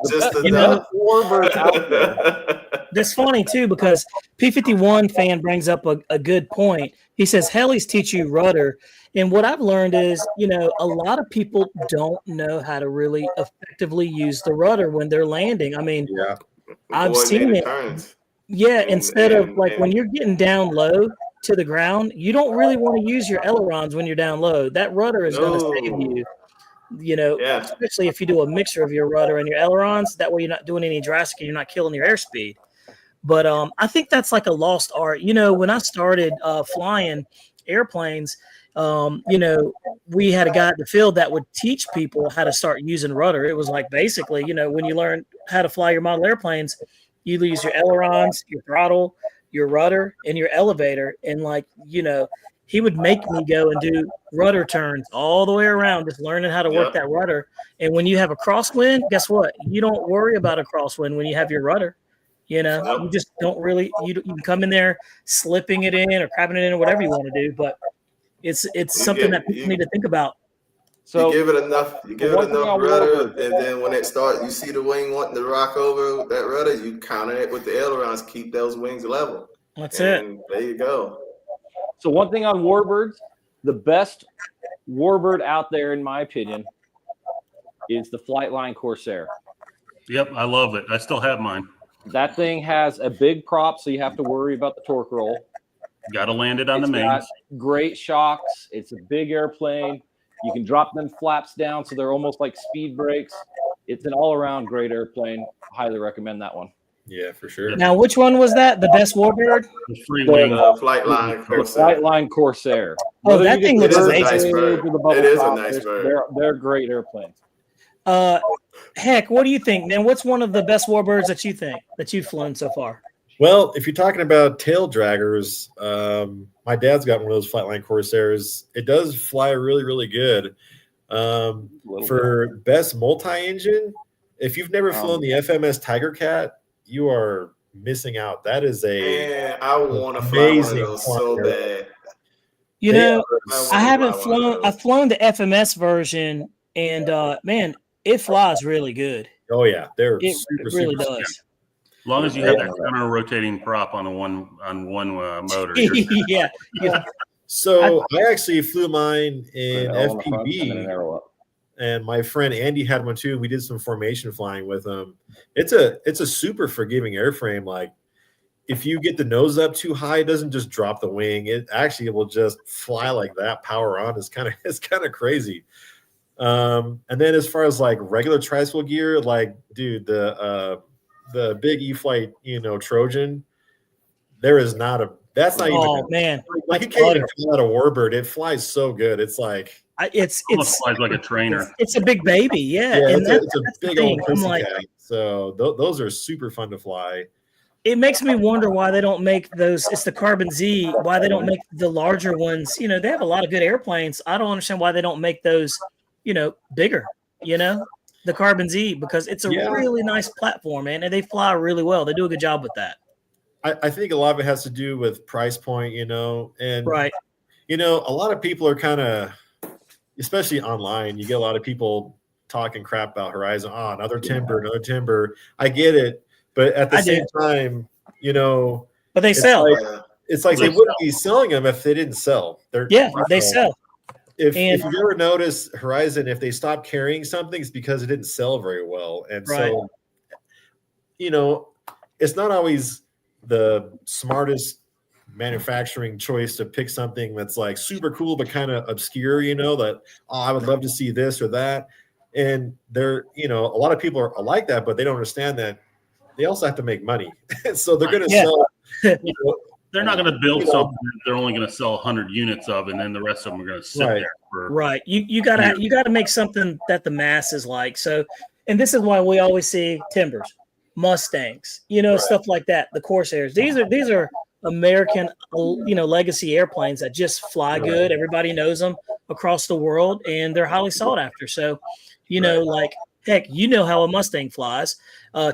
Just enough. Warbird out there. That's funny too, because P51 fan brings up a good point. He says helis teach you rudder, and what I've learned is, a lot of people don't know how to really effectively use the rudder when they're landing. I mean, I've seen it. Turns. Yeah, instead of when you're getting down low to the ground, you don't really want to use your ailerons when you're down low. That rudder is going to save you. Especially if you do a mixture of your rudder and your ailerons. That way, you're not doing any drastic and you're not killing your airspeed. But I think that's like a lost art. When I started flying airplanes, we had a guy at the field that would teach people how to start using rudder. It was like basically, when you learn how to fly your model airplanes, you use your ailerons, your throttle, your rudder, and your elevator. And he would make me go and do rudder turns all the way around, just learning how to work that rudder. And when you have a crosswind, guess what? You don't worry about a crosswind when you have your rudder. You just don't really. You can come in there slipping it in or crabbing it in or whatever you want to do, but it's something that people need to think about. So you give it enough one thing on rudder, Warbird- and then when it starts, you see the wing wanting to rock over that rudder, you counter it with the ailerons, keep those wings level. That's it. And there you go. So one thing on Warbirds, the best Warbird out there, in my opinion, is the Flightline Corsair. Yep, I love it. I still have mine. That thing has a big prop, so you have to worry about the torque roll. Got to land it on It's the got mains. great shocks. It's a big airplane. You can drop them flaps down, so they're almost like speed brakes. It's an all-around great airplane. Highly recommend that one. Yeah, for sure. Now, which one was that? The best Warbird? The free wing. Flight line The Corsair. Flightline Corsair. Oh, Whether that you get thing the looks It is a bird nice amazing. bird. or the bubble It is a top, nice they're- bird. They're great airplanes. Heck, what do you think, man? What's one of the best Warbirds that you think that you've flown so far? Well, if you're talking about tail draggers, my dad's got one of those Flightline Corsairs. It does fly really, really good. For best multi-engine, if you've never flown the FMS Tiger Cat, you are missing out. That is a Man, I want to fly one of amazing those so partner. bad. You They know, are- I haven't fly one of flown. those. I've flown the FMS version, and man, it flies really good. Oh yeah, they're It super, really super. does. As long as you have that counter rotating prop on one motor. Yeah. So I actually flew mine in An L on the front and then an FPV, arrow up. and my friend Andy had one too. We did some formation flying with him. It's a super forgiving airframe. Like if you get the nose up too high, it doesn't just drop the wing. It actually will just fly like that. Power on is kind of crazy. And then as far as like regular tricycle gear, like dude, the big e-flite, Trojan, there is not a that's not Oh even man, like you can't even call it a Warbird. It flies so good. It's like it's Almost flies like a trainer. it's a big baby. Yeah, yeah, and it's a that's the big thing. old I'm pussy like, cat. So those are super fun to fly. it makes me wonder why they don't make those. It's the Carbon Z. Why they don't make the larger ones? You know, they have a lot of good airplanes. I don't understand why they don't make those, bigger. The Carbon Z, because it's a really nice platform, man, and they fly really well. They do a good job with that. I think a lot of it has to do with price point, and Right. a lot of people are kind of, especially online, you get a lot of people talking crap about Horizon. Oh, another timber. I get it, but at the same time, But they it's sell. it's like they wouldn't be selling them if they didn't sell. They sell. If you ever notice Horizon, if they stop carrying something, it's because it didn't sell very well. And so, it's not always the smartest manufacturing choice to pick something that's like super cool but kind of obscure, that I would love to see this or that. And they're, a lot of people are like that, but they don't understand that they also have to make money. So they're going to sell. They're not going to build something that they're only going to sell 100 units of, and then the rest of them are going to sit there for Right. You gotta make something that the masses like. So, and this is why we always see Timbers, Mustangs, stuff like that. The Corsairs. These are American, legacy airplanes that just fly good. Everybody knows them across the world, and they're highly sought after. So, like heck, how a Mustang flies.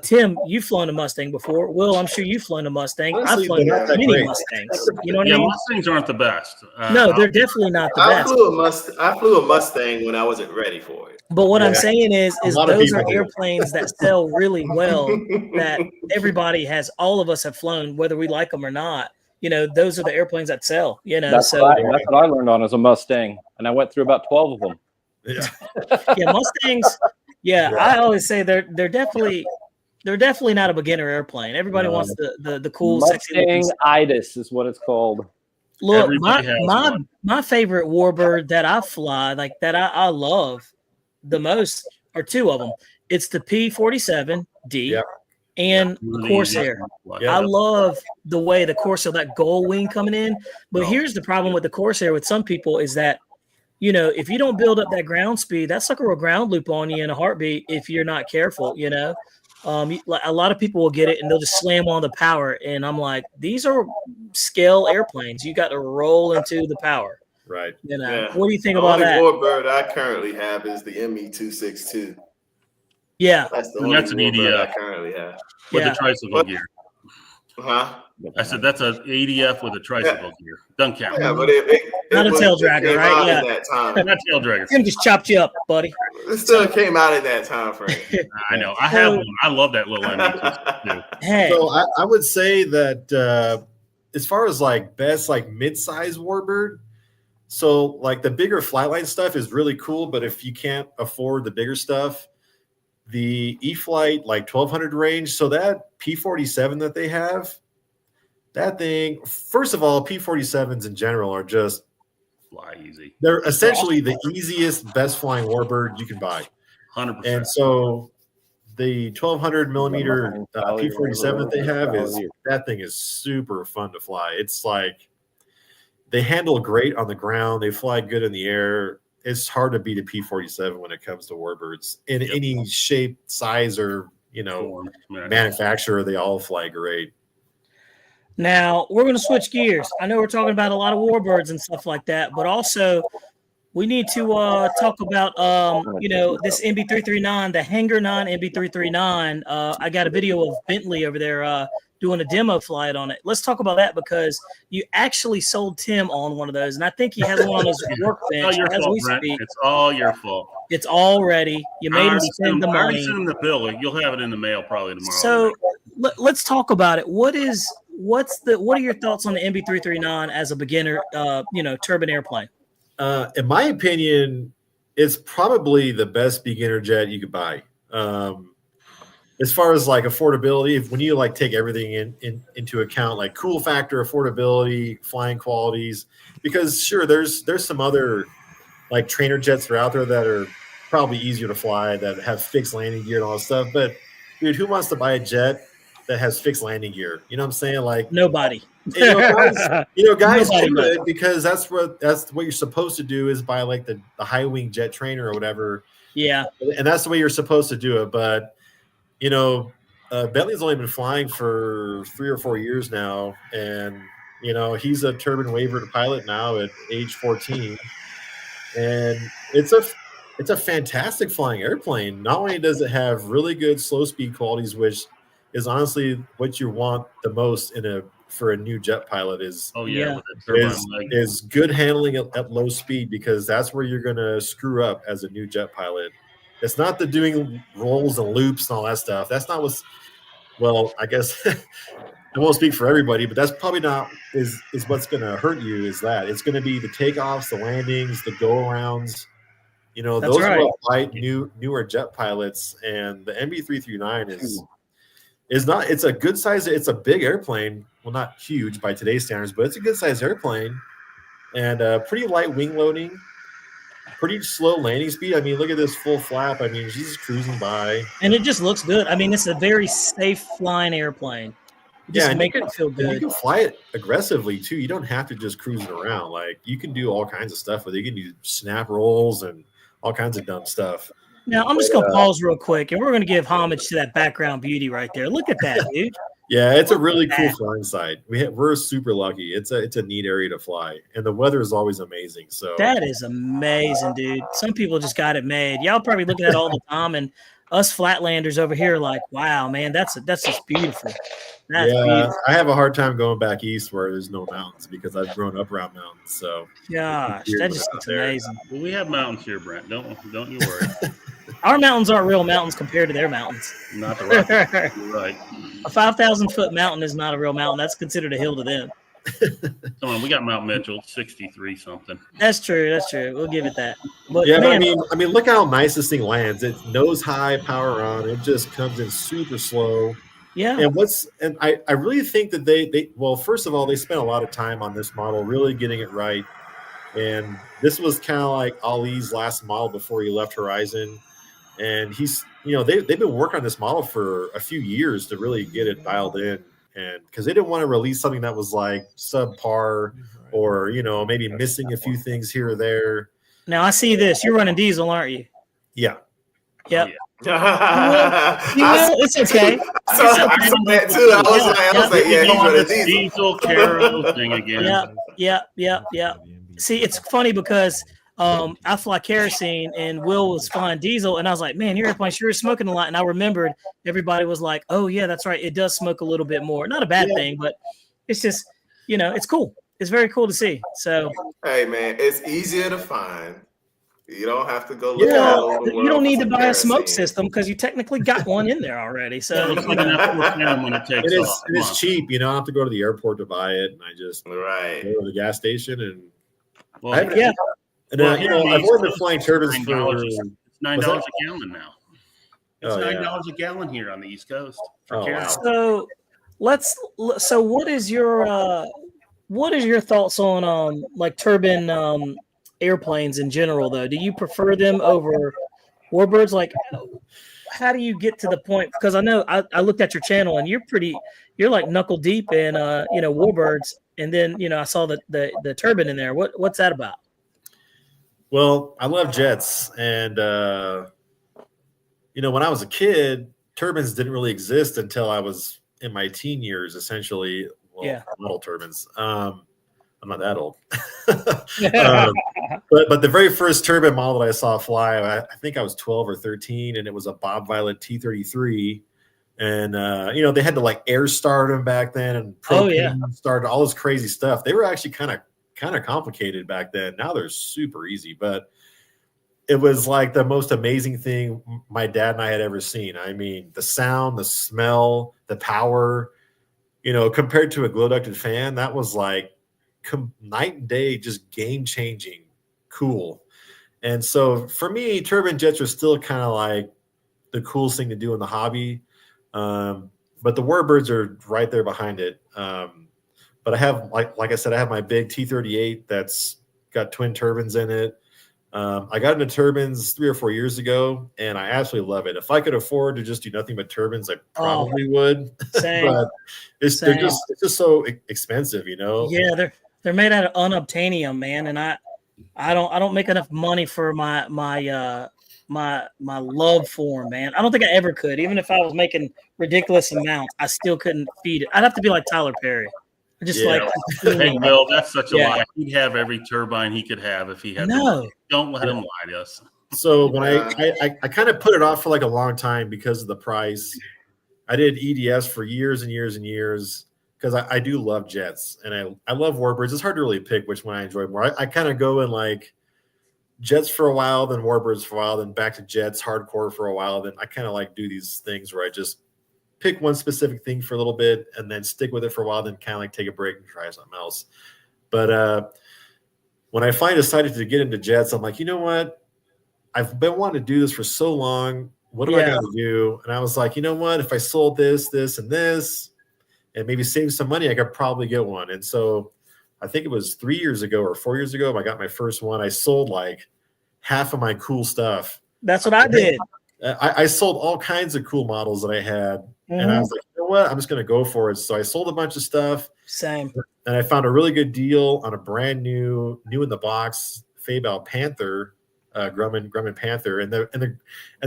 Tim, you've flown a Mustang before. Will, I'm sure you've flown a Mustang. Honestly, I've flown they're not that many great. Mustangs. You know what I Yeah, mean? Mustangs aren't the best. No, they're definitely not the I best. flew a Mustang when I wasn't ready for it. But what I'm saying is lot of those are people do. airplanes that sell really well, that everybody has, all of us have flown, whether we like them or not. Those are the airplanes that sell, That's what I learned on as a Mustang, and I went through about 12 of them. Yeah. Mustangs. Yeah, I always say they're definitely not a beginner airplane. Everybody wants the cool, sexy Mustang looking. Itis is what it's called. Look, Everybody has one. my favorite Warbird that I fly, like that I love the most, are two of them. It's the P-47D and the Corsair. I love the way the Corsair, that gold wing coming in. But here's the problem with the Corsair with some people is that, if you don't build up that ground speed, that sucker will ground loop on you in a heartbeat if you're not careful, a lot of people will get it and they'll just slam on the power. And I'm like, these are scale airplanes. You got to roll into the power. Right. What do you think The about only that? Warbird I currently have is the ME-262. Yeah. That's the And only that's an Warbird EDF. I currently have. With the tricycle gear. Huh? I said that's an ADF with a tricycle gear. Doesn't count. Yeah, but it Not a tail dragger, came right? out Yeah. in that time. Not tail dragger. Tim just chopped you up, buddy. It still came out in that time frame. I know. I have one. I love that little MB too. Hey, So I would say that as far as like best like mid-size Warbird, so like the bigger flatline stuff is really cool, but if you can't afford the bigger stuff, the e-flite like 1200 range, so that P-47 that they have, that thing, first of all, P-47s in general are just Fly easy. they're essentially the easiest, best flying Warbird you can buy. 100%. And so the 1200 millimeter P-47 that they have that thing is super fun to fly. It's like they handle great on the ground. They fly good in the air. It's hard to beat a P-47 when it comes to Warbirds in any shape, size, or manufacturer. They all fly great. now we're going to switch gears. I know we're talking about a lot of Warbirds and stuff like that, but also we need to talk about this MB339, the Hangar 9 MB339. I got a video of Bentley over there doing a demo flight on it. Let's talk about that because you actually sold Tim on one of those, and I think he has one on his workbench as we speak. It's all your fault. It's all ready. You made him spend the I already money. sent him the bill. You'll have it in the mail probably tomorrow. So let's talk about it. What are your thoughts on the MB339 as a beginner, turbine airplane? In my opinion, it's probably the best beginner jet you could buy. As far as like affordability, when you like take everything into account, like cool factor, affordability, flying qualities, because sure, there's some other like trainer jets that are out there that are probably easier to fly, that have fixed landing gear and all that stuff. But dude, who wants to buy a jet that has fixed landing gear? You know what I'm saying? Like nobody. Guys Nobody do does. it because that's what you're supposed to do, is buy like the high wing jet trainer or whatever. Yeah, and that's the way you're supposed to do it. But Bentley's only been flying for 3 or 4 years now, and he's a turbine waiver pilot now at age 14, and it's a fantastic flying airplane. Not only does it have really good slow speed qualities, which is honestly what you want the most for a new jet pilot is good handling at low speed, because that's where you're going to screw up as a new jet pilot. It's not the doing rolls and loops and all that stuff. That's not I guess I won't speak for everybody, but that's probably not is what's going to hurt you. Is that it's going to be the takeoffs, the landings, the go arounds. Those are what fight newer jet pilots, and the MB339 is not. It's a good size. It's a big airplane. Well, not huge by today's standards, but it's a good size airplane, and pretty light wing loading, pretty slow landing speed. I mean, look at this full flap. I mean, she's just cruising by, and it just looks good. I mean, it's a very safe flying airplane. Just make it feel good. You can fly it aggressively too. You don't have to just cruise it around. Like you can do all kinds of stuff with it. You can do snap rolls and all kinds of dumb stuff. Now I'm just gonna pause real quick, and we're gonna give homage to that background beauty right there. Look at that, dude. Yeah, it's a really cool flying site. We're super lucky. It's a neat area to fly, and the weather is always amazing. So that is amazing, dude. Some people just got it made. Y'all probably looking at it all the time, and us flatlanders over here are like, wow, man, that's just beautiful. That's beautiful. I have a hard time going back east where there's no mountains because I've grown up around mountains. So gosh, that just looks amazing. Well, we have mountains here, Brent. Don't you worry. Our mountains aren't real mountains compared to their mountains. Not the right. You're right. A 5,000-foot mountain is not a real mountain. That's considered a hill to them. Come on, we got Mount Mitchell, 63 something. That's true. We'll give it that. But yeah, man, I mean, look how nice this thing lands. It nose high, power on. It just comes in super slow. Yeah. And I really think that they first of all, they spent a lot of time on this model, really getting it right. And this was kind of like Ali's last model before he left Horizon. And he's, they've been working on this model for a few years to really get it dialed in. And because they didn't want to release something that was like subpar or, maybe missing a few things here or there. Now I see this. You're running diesel, aren't you? Yeah. Yep. Oh, yeah. It's okay. I saw that too. I was like, yeah, he's running diesel. Diesel Caro thing again. Yeah. See, it's funny because I fly kerosene and Will was flying diesel, and I was like, man, your airplane sure is smoking a lot. And I remembered everybody was like, oh yeah, that's right, it does smoke a little bit more. Not a bad thing, but it's just, it's cool. It's very cool to see. So, Hey man, it's easier to find. You don't have to go look at well, all over the world. you don't for need to some buy a smoke kerosene. system because you technically got one in there already. So, It's like an F410 when it takes off. It is cheap. You don't have to go to the airport to buy it, and I just Right. go to the gas station and. Well, I haven't- yeah. And Well, I've here in the only East been Coast, flying turbines for. $9 it's $9 that? a gallon now. It's Oh, yeah. $9 a gallon here on the East Coast for Oh, kerosene. wow. so what is your thoughts on like turbine airplanes in general though? Do you prefer them over Warbirds? Like, how do you get to the point? Because I know I looked at your channel and you're like knuckle deep in Warbirds, and then I saw the turbine in there. What's that about? Well, I love jets, and when I was a kid, turbines didn't really exist until I was in my teen years, essentially. Well, Yeah. model turbines. I'm not that old. But the very first turbine model that I saw fly, I think I was 12 or 13, and it was a Bob Violet T-33. And, they had to like air start them back then and propane start, all this crazy stuff. They were actually kind of complicated back then. Now they're super easy, but it was like the most amazing thing my dad and I had ever seen. I mean, the sound, the smell, the power, compared to a glow ducted fan, that was like night and day, just game changing, cool. And so for me, turbine jets are still kind of like the coolest thing to do in the hobby. But the Warbirds are right there behind it. But I have, like I said, I have my big T-38 that's got twin turbines in it. I got into turbines 3 or 4 years ago, and I absolutely love it. If I could afford to just do nothing but turbines, I probably would. Same. But it's just so expensive, Yeah, they're made out of unobtainium, man, and I don't make enough money for my love for them, man. I don't think I ever could. Even if I was making ridiculous amounts, I still couldn't feed it. I'd have to be like Tyler Perry. Hey, Will, that's such a lie. He'd have every turbine he could have if he had. No, don't let him lie to us. So when I kind of put it off for like a long time because of the price. I did EDS for years and years and years because I do love jets and I love Warbirds. It's hard to really pick which one I enjoy more. I kind of go in like jets for a while, then Warbirds for a while, then back to jets, hardcore for a while. Then I kind of like do these things where I just pick one specific thing for a little bit and then stick with it for a while, then kind of like take a break and try something else. But when I finally decided to get into jets, I'm like, you know what? I've been wanting to do this for so long. What am I going to do? And I was like, you know what? If I sold this, and this, and maybe save some money, I could probably get one. And so I think it was 3 years ago or 4 years ago, I got my first one. I sold like half of my cool stuff. That's what I did. I sold all kinds of cool models that I had. And I was like, you know what? I'm just going to go for it. So I sold a bunch of stuff. Same. And I found a really good deal on a brand new in the box Fabel Panther, Grumman Panther. And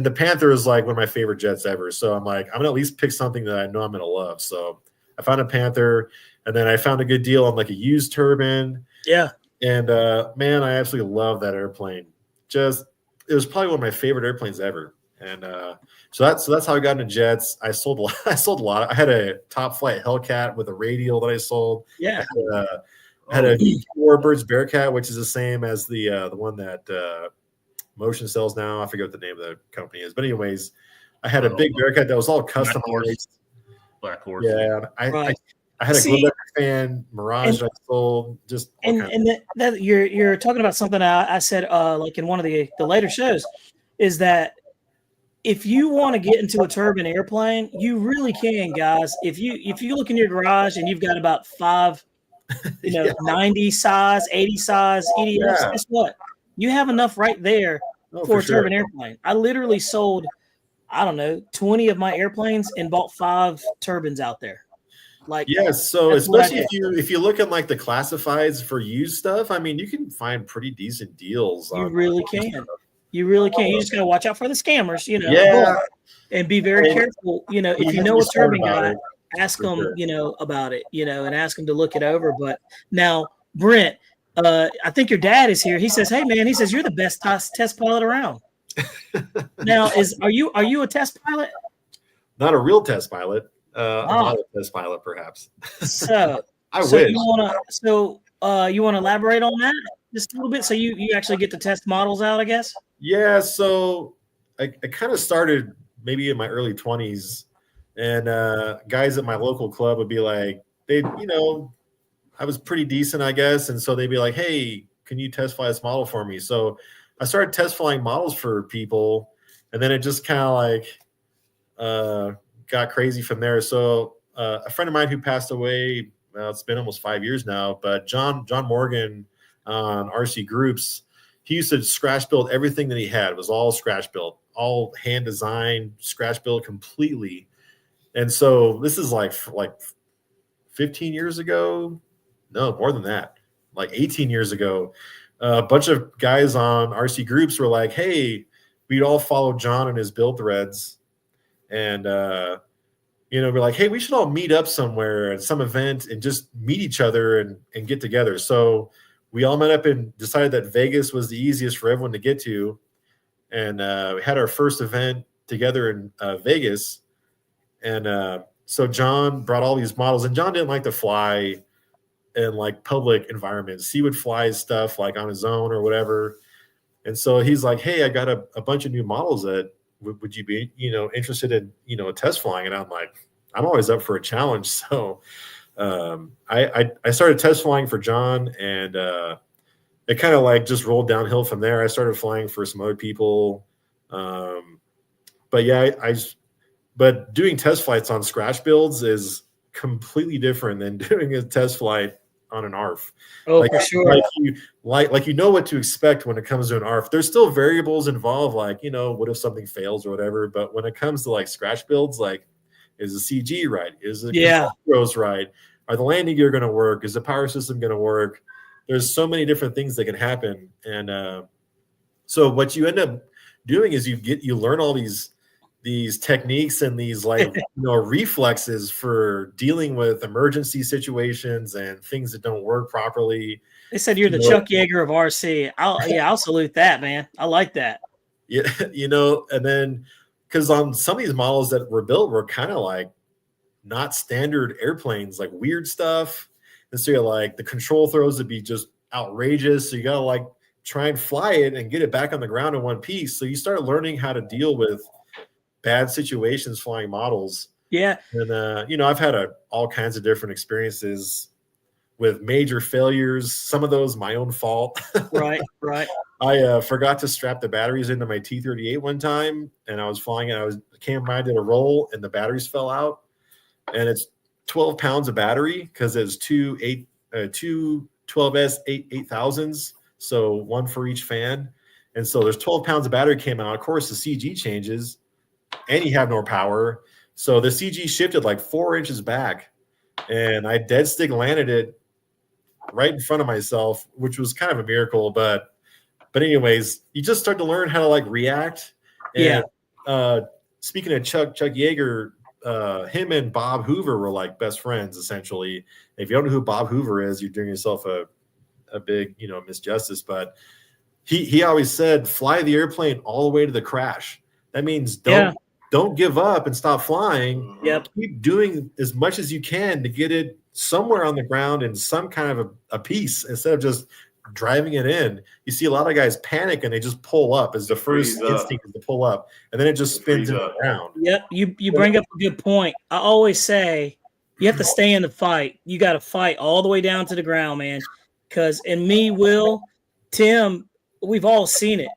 the Panther is like one of my favorite jets ever. So I'm like, I'm going to at least pick something that I know I'm going to love. So I found a Panther, and then I found a good deal on like a used turbine. Yeah. And man, I absolutely love that airplane. It was probably one of my favorite airplanes ever. And so that's how I got into jets. I sold a lot. I had a Top Flight Hellcat with a radial that I sold. Yeah. I had a Warbirds Bearcat, which is the same as the one that Motion sells now. I forget what the name of the company is, but anyways, I had a big Bearcat that was all customized. Black Horse. Yeah, I had a Glow fan Mirage I sold. Just that you're talking about something I said like in one of the later shows is that if you want to get into a turbine airplane, you really can, guys. If you look in your garage and you've got about 5, 90 size, 80 size EDFs, guess what? You have enough right there for a turbine airplane. I literally sold, 20 of my airplanes and bought 5 turbines out there. Like, yes, so especially if you look at like the classifieds for used stuff, I mean, you can find pretty decent deals. You really can. You really can. You just gotta watch out for the scammers, and be very careful. If you know a turbine guy, ask them, about it, and ask them to look it over. But now, Brent, I think your dad is here. He says, "Hey, man," he says, "You're the best test pilot around." Now, are you a test pilot? Not a real test pilot. A model test pilot, perhaps. So I So wish. you wanna elaborate on that just a little bit? So you actually get to test models out, I guess? Yeah, so I kind of started maybe in my early 20s, and guys at my local club would be like, I was pretty decent, I guess, and so they'd be like, hey, can you test fly this model for me? So I started test flying models for people, and then it just kind of like got crazy from there. So a friend of mine who passed away, it's been almost 5 years now, but John Morgan on RC Groups, he used to scratch build everything that he had. It was all scratch built, all hand designed, scratch built completely. And so this is like 15 years ago. No, more than that, like 18 years ago. A bunch of guys on RC Groups were like, hey, we'd all follow John and his build threads. And, we're like, hey, we should all meet up somewhere at some event and just meet each other and get together. So we all met up and decided that Vegas was the easiest for everyone to get to. And we had our first event together in Vegas. And so John brought all these models, and John didn't like to fly in like public environments. He would fly his stuff like on his own or whatever. And so he's like, hey, I got a bunch of new models that would you be, interested in, test flying? And I'm like, I'm always up for a challenge. So I started test flying for John, and it kind of like just rolled downhill from there. I started flying for some other people. But yeah, but doing test flights on scratch builds is completely different than doing a test flight on an ARF. Oh, for sure. Like you know what to expect when it comes to an ARF. There's still variables involved, like, what if something fails or whatever. But when it comes to like scratch builds, like, is the CG right? Is the controls right? Are the landing gear going to work? Is the power system going to work? There's so many different things that can happen. And so what you end up doing is you learn all these techniques and these like reflexes for dealing with emergency situations and things that don't work properly. They said you're the Chuck Yeager of RC. I'll salute that, man. I like that. Yeah, and then because on some of these models that were built were kind of like not standard airplanes, like weird stuff. And so you're like, the control throws would be just outrageous. So you gotta like try and fly it and get it back on the ground in one piece. So you start learning how to deal with bad situations flying models. Yeah. And I've had all kinds of different experiences with major failures, some of those my own fault. Right. I forgot to strap the batteries into my T-38 one time, and I was flying it. I did a roll, and the batteries fell out. And it's 12 pounds of battery because it's two 12S 8000s, so one for each fan. And so there's 12 pounds of battery came out. Of course, the CG changes, and you have more power. So the CG shifted like 4 inches back, and I dead stick landed it right in front of myself, which was kind of a miracle. But anyways, you just start to learn how to like react. And speaking of Chuck Yeager, him and Bob Hoover were like best friends, essentially. If you don't know who Bob Hoover is, you're doing yourself a big, misjustice. But he always said, fly the airplane all the way to the crash. That means don't give up and stop flying. Yep. Keep doing as much as you can to get it somewhere on the ground in some kind of a piece instead of just driving it in. You see a lot of guys panic and they just pull up as the first instinct is to pull up, and then it just spins in the ground. Yep. You bring up a good point. I always say you have to stay in the fight. You got to fight all the way down to the ground, man. Because Will, Tim, we've all seen it.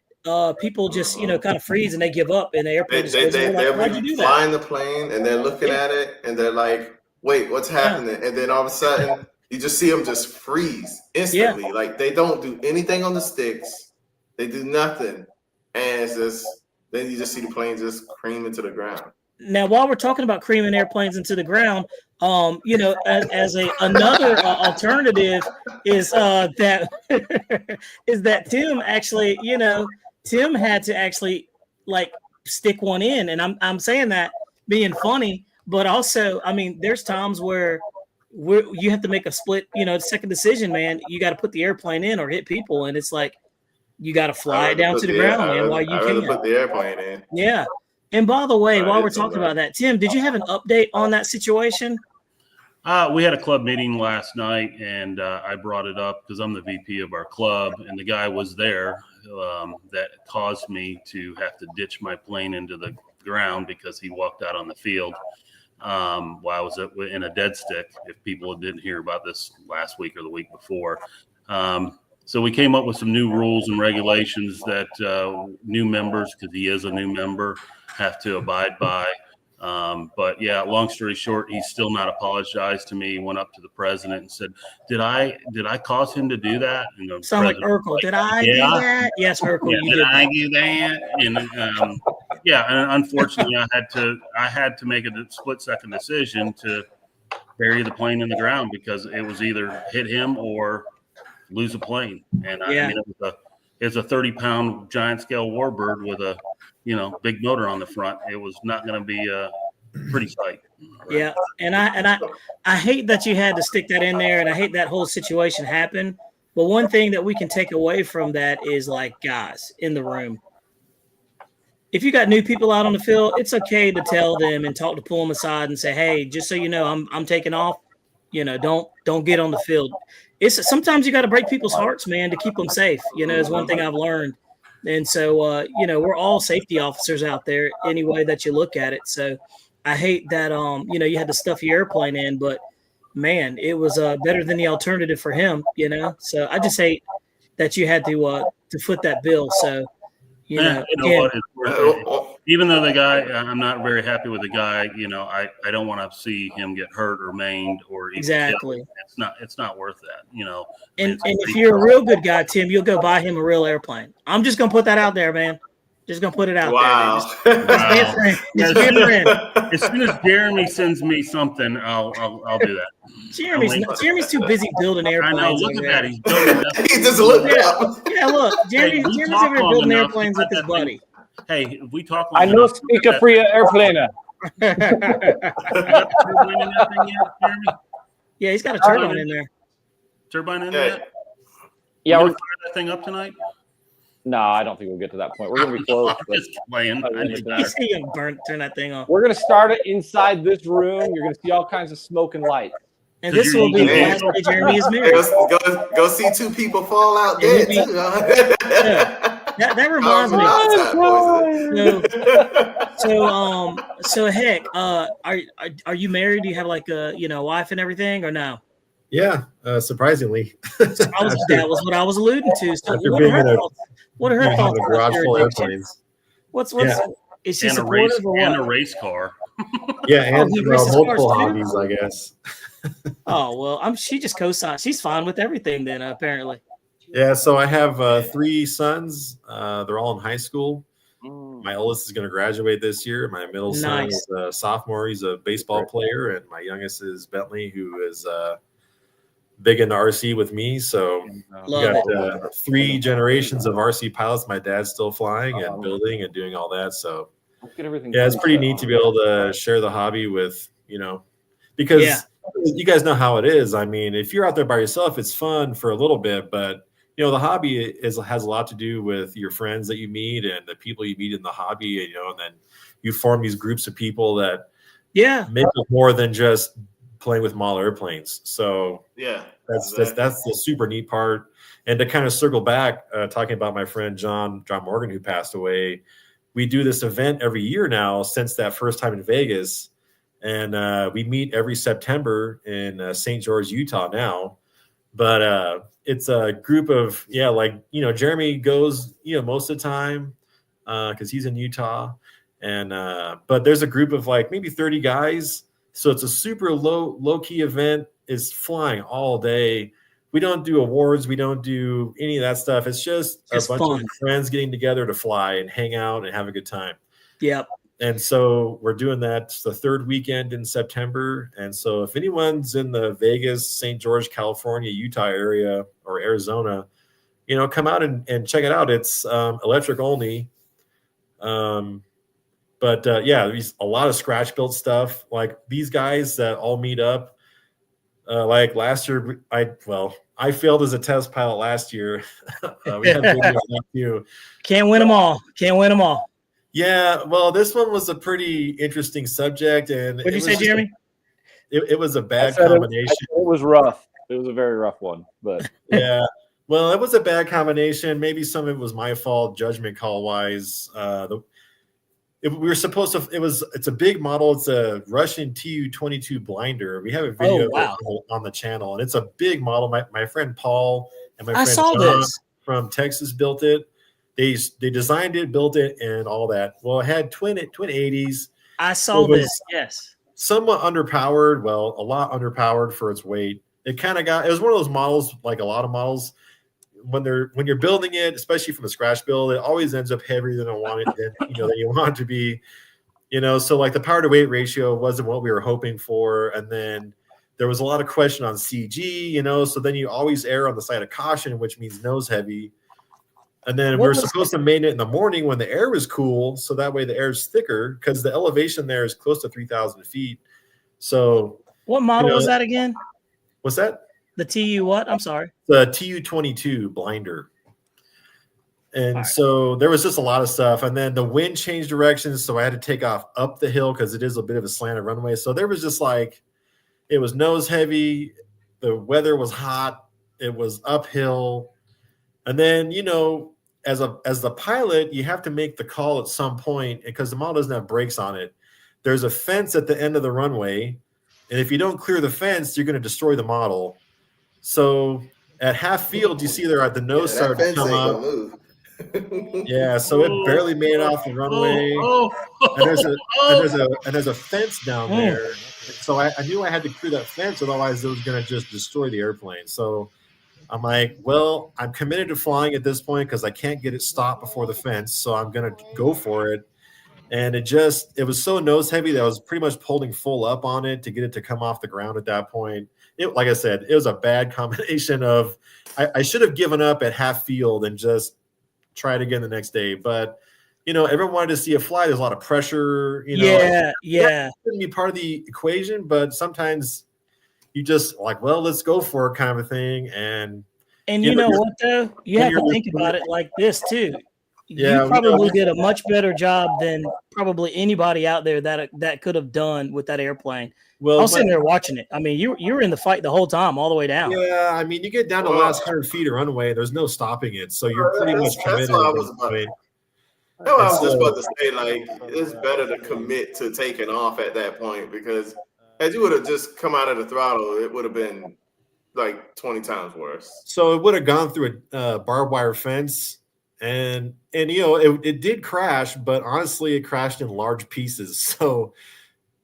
People just kind of freeze and they give up, and the airplane they're flying the plane and they're looking at it and they're like, wait, what's happening? And then all of a sudden you just see them just freeze instantly. Like they don't do anything on the sticks, they do nothing, and it's just then you just see the plane just cream into the ground. Now, while we're talking about creaming airplanes into the ground, as another alternative is that is that Tim actually, Tim had to actually like stick one in, and I'm saying that being funny, but also, I mean, there's times where you have to make a split, second decision, man. You got to put the airplane in or hit people, and it's like you got to fly it down to the ground, man. While you can put the airplane in. Yeah. And by the way, while we're talking about that, Tim, did you have an update on that situation? We had a club meeting last night, and I brought it up because I'm the VP of our club, and the guy was there that caused me to have to ditch my plane into the ground because he walked out on the field while I was in a dead stick, if people didn't hear about this last week or the week before. So we came up with some new rules and regulations that new members, because he is a new member, have to abide by. But yeah, long story short, he's still not apologized to me. He went up to the president and said, did I cause him to do that? And the Sound like president Urkel. Did I do that? Yes, Urkel. Yeah, you did did I that. do that? And yeah, and unfortunately, I had to make a split-second decision to bury the plane in the ground because it was either hit him or lose a plane. And I mean, it's a 30-pound giant scale Warbird with a big motor on the front. It was not going to be a pretty sight. Right? Yeah, and I hate that you had to stick that in there, and I hate that whole situation happened. But one thing that we can take away from that is, like, guys in the room, if you got new people out on the field, it's okay to tell them and pull them aside and say, hey, just so you know, I'm taking off. Don't get on the field. Sometimes you got to break people's hearts, man, to keep them safe. Is one thing I've learned. And so, we're all safety officers out there any way that you look at it. So I hate that, you had to stuff your airplane in, but man, it was better than the alternative for him, So I just hate that you had to foot that bill. So, what? It's worth it. Even though the guy, I'm not very happy with the guy, I don't want to see him get hurt or maimed or even exactly. Killed. It's not worth that, And if you're a real good guy, Tim, you'll go buy him a real airplane. I'm just gonna put that out there, man. Just gonna put it out there. Just be a friend. Just be a friend. As soon as Jeremy sends me something, I'll do that. Jeremy's too busy building airplanes. I know. Look at that. He's building that. He just looked up. Yeah, look, Jeremy's over here building airplanes with his buddy. Hey, if we talk. I know speak a free airplaner. Yeah, he's got a turbine in there. Turbine in there? Yeah, we're fire that thing up tonight. No, I don't think we'll get to that point. We're gonna be close. I'm just playing. He's gonna turn that thing off. We're gonna start it inside this room. You're gonna see all kinds of smoke and light. And this will be the last day Jeremy is married. Go see two people fall out dead too. That reminds me. So heck, are you married? Do you have like a wife and everything, or no? Yeah, surprisingly. That was what I was alluding to. So what are her thoughts? Garage full of airplanes. What's is she supportive or what? And a race car. Yeah, and multiple hobbies, I guess. Oh well, she just co-signs. She's fine with everything then, apparently. Yeah, so I have 3 sons. They're all in high school. My oldest is going to graduate this year. My middle son is a sophomore. He's a baseball player, and my youngest is Bentley, who is big into RC with me. So we got 3 generations of RC pilots. My dad's still flying and building and doing all that. So yeah, it's pretty neat to be able to share the hobby with because you guys know how it is. I mean, if you're out there by yourself, it's fun for a little bit, but the hobby has a lot to do with your friends that you meet and the people you meet in the hobby, and then you form these groups of people that make it more than just playing with model airplanes. So that's the super neat part. And to kind of circle back, talking about my friend John Morgan, who passed away, we do this event every year now since that first time in Vegas. And we meet every September in St. George, Utah now. But it's a group of, Jeremy goes, most of the time because he's in Utah. And but there's a group of like maybe 30 guys. So it's a super low key event. It's flying all day. We don't do awards. We don't do any of that stuff. It's just a bunch of friends getting together to fly and hang out and have a good time. Yep. And so we're doing that. It's the 3rd weekend in September. And so if anyone's in the Vegas, St. George, California, Utah area, or Arizona, come out and check it out. It's electric only. But there's a lot of scratch built stuff. Like these guys that all meet up. Like last year, I failed as a test pilot last year. We had videos of that too. Can't win them all. Yeah, well, this one was a pretty interesting subject. And what did you say, Jeremy? it was a I bad said combination. it was rough. It was a very rough one, but Yeah. Well, it was a bad combination. Maybe some of it was my fault, judgment call wise. We were supposed to. It's a big model. It's a Russian Tu-22 blinder. We have a video Oh, wow. of it on the channel, and it's a big model. My friend Paul and my I friend saw John this. from Texas built it. They designed it, built it, and all that. Well, it had twin 80s. I saw It was this. Yes. somewhat underpowered. Well, a lot underpowered for its weight. It was one of those models, like a lot of models, when you're building it, especially from a scratch build, it always ends up heavier than you want it to be. So like the power to weight ratio wasn't what we were hoping for, and then there was a lot of question on CG. So then you always err on the side of caution, which means nose heavy. And then we were supposed to main it in the morning when the air was cool, so that way the air is thicker because the elevation there is close to 3,000 feet. So what model was that again? What's that? The TU what? I'm sorry. The Tu-22 blinder. And so there was just a lot of stuff. And then the wind changed directions, so I had to take off up the hill because it is a bit of a slanted runway. So there was just like, it was nose heavy. The weather was hot. It was uphill. And then, as the pilot, you have to make the call at some point because the model doesn't have brakes on it. There's a fence at the end of the runway. And if you don't clear the fence, you're going to destroy the model. So at half field, you see there at the nose started to come up. Yeah, so it barely made it off the runway. And there's a fence down there. So I knew I had to clear that fence, otherwise it was going to just destroy the airplane. So I'm like, well, I'm committed to flying at this point because I can't get it stopped before the fence. So I'm going to go for it. And it was so nose heavy that I was pretty much holding full up on it to get it to come off the ground at that point. Like I said, it was a bad combination of I should have given up at half field and just tried again the next day. But, everyone wanted to see a fly. There's a lot of pressure. Yeah. That couldn't be part of the equation, but sometimes you just like, well, let's go for it kind of a thing. And you know what, though? You have to think about it like this, too. Yeah, you probably did a much better job than probably anybody out there that could have done with that airplane. Well, I was sitting there watching it. I mean, you were in the fight the whole time, all the way down. Yeah, I mean, you get down to the last 100 feet of runway, there's no stopping it, so you're pretty much committed. I was just about to say, like, it's better to commit to taking off at that point because as you would have just come out of the throttle, it would have been like 20 times worse. So it would have gone through a barbed wire fence. And it did crash, but honestly, it crashed in large pieces. So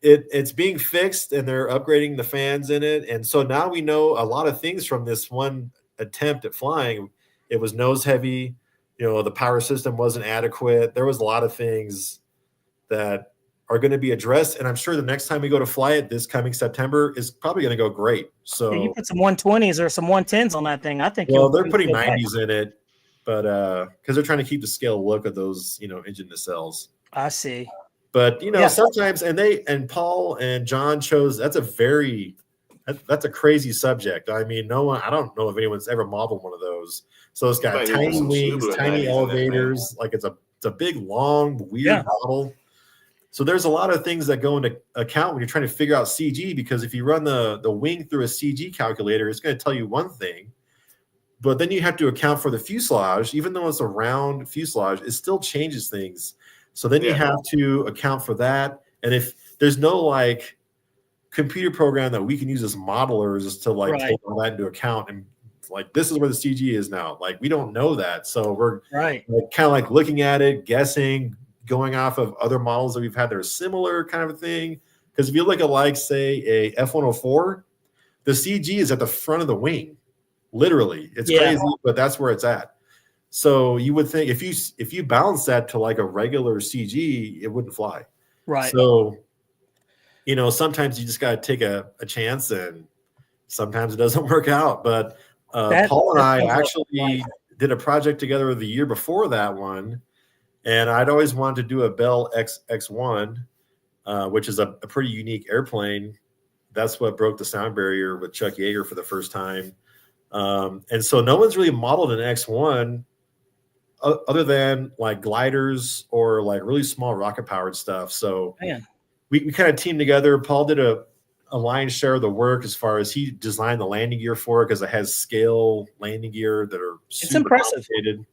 it's being fixed, and they're upgrading the fans in it. And so now we know a lot of things from this one attempt at flying. It was nose heavy. The power system wasn't adequate. There was a lot of things that are going to be addressed. And I'm sure the next time we go to fly it this coming September is probably going to go great. So you put some 120s or some 110s on that thing. I think. Well, they're putting 90s in it. But because they're trying to keep the scale look of those, engine nacelles. I see. But sometimes, and Paul and John chose. That's a crazy subject. I mean, I don't know if anyone's ever modeled one of those. So it's got tiny wings, tiny elevators. Like it's a big, long, weird model. So there's a lot of things that go into account when you're trying to figure out CG. Because if you run the wing through a CG calculator, it's going to tell you one thing. But then you have to account for the fuselage. Even though it's a round fuselage, it still changes things. So then you have to account for that. And if there's no computer program that we can use as modelers to take all that into account, and this is where the CG is now. We don't know that. So we're kind of looking at it, guessing, going off of other models that we've had that are similar kind of a thing. Because if you look at say a F-104, the CG is at the front of the wing. Literally, it's crazy, but that's where it's at. So you would think if you balance that to a regular CG, it wouldn't fly. Right. So, sometimes you just got to take a chance, and sometimes it doesn't work out. But Paul and I actually did a project together the year before that one, and I'd always wanted to do a Bell X1, which is a pretty unique airplane. That's what broke the sound barrier with Chuck Yeager for the first time. And so no one's really modeled an X1 other than gliders or really small rocket powered stuff. So we kind of teamed together. Paul did a a lion's share of the work as far as he designed the landing gear for it, because it has scale landing gear that are super impressive. complicated.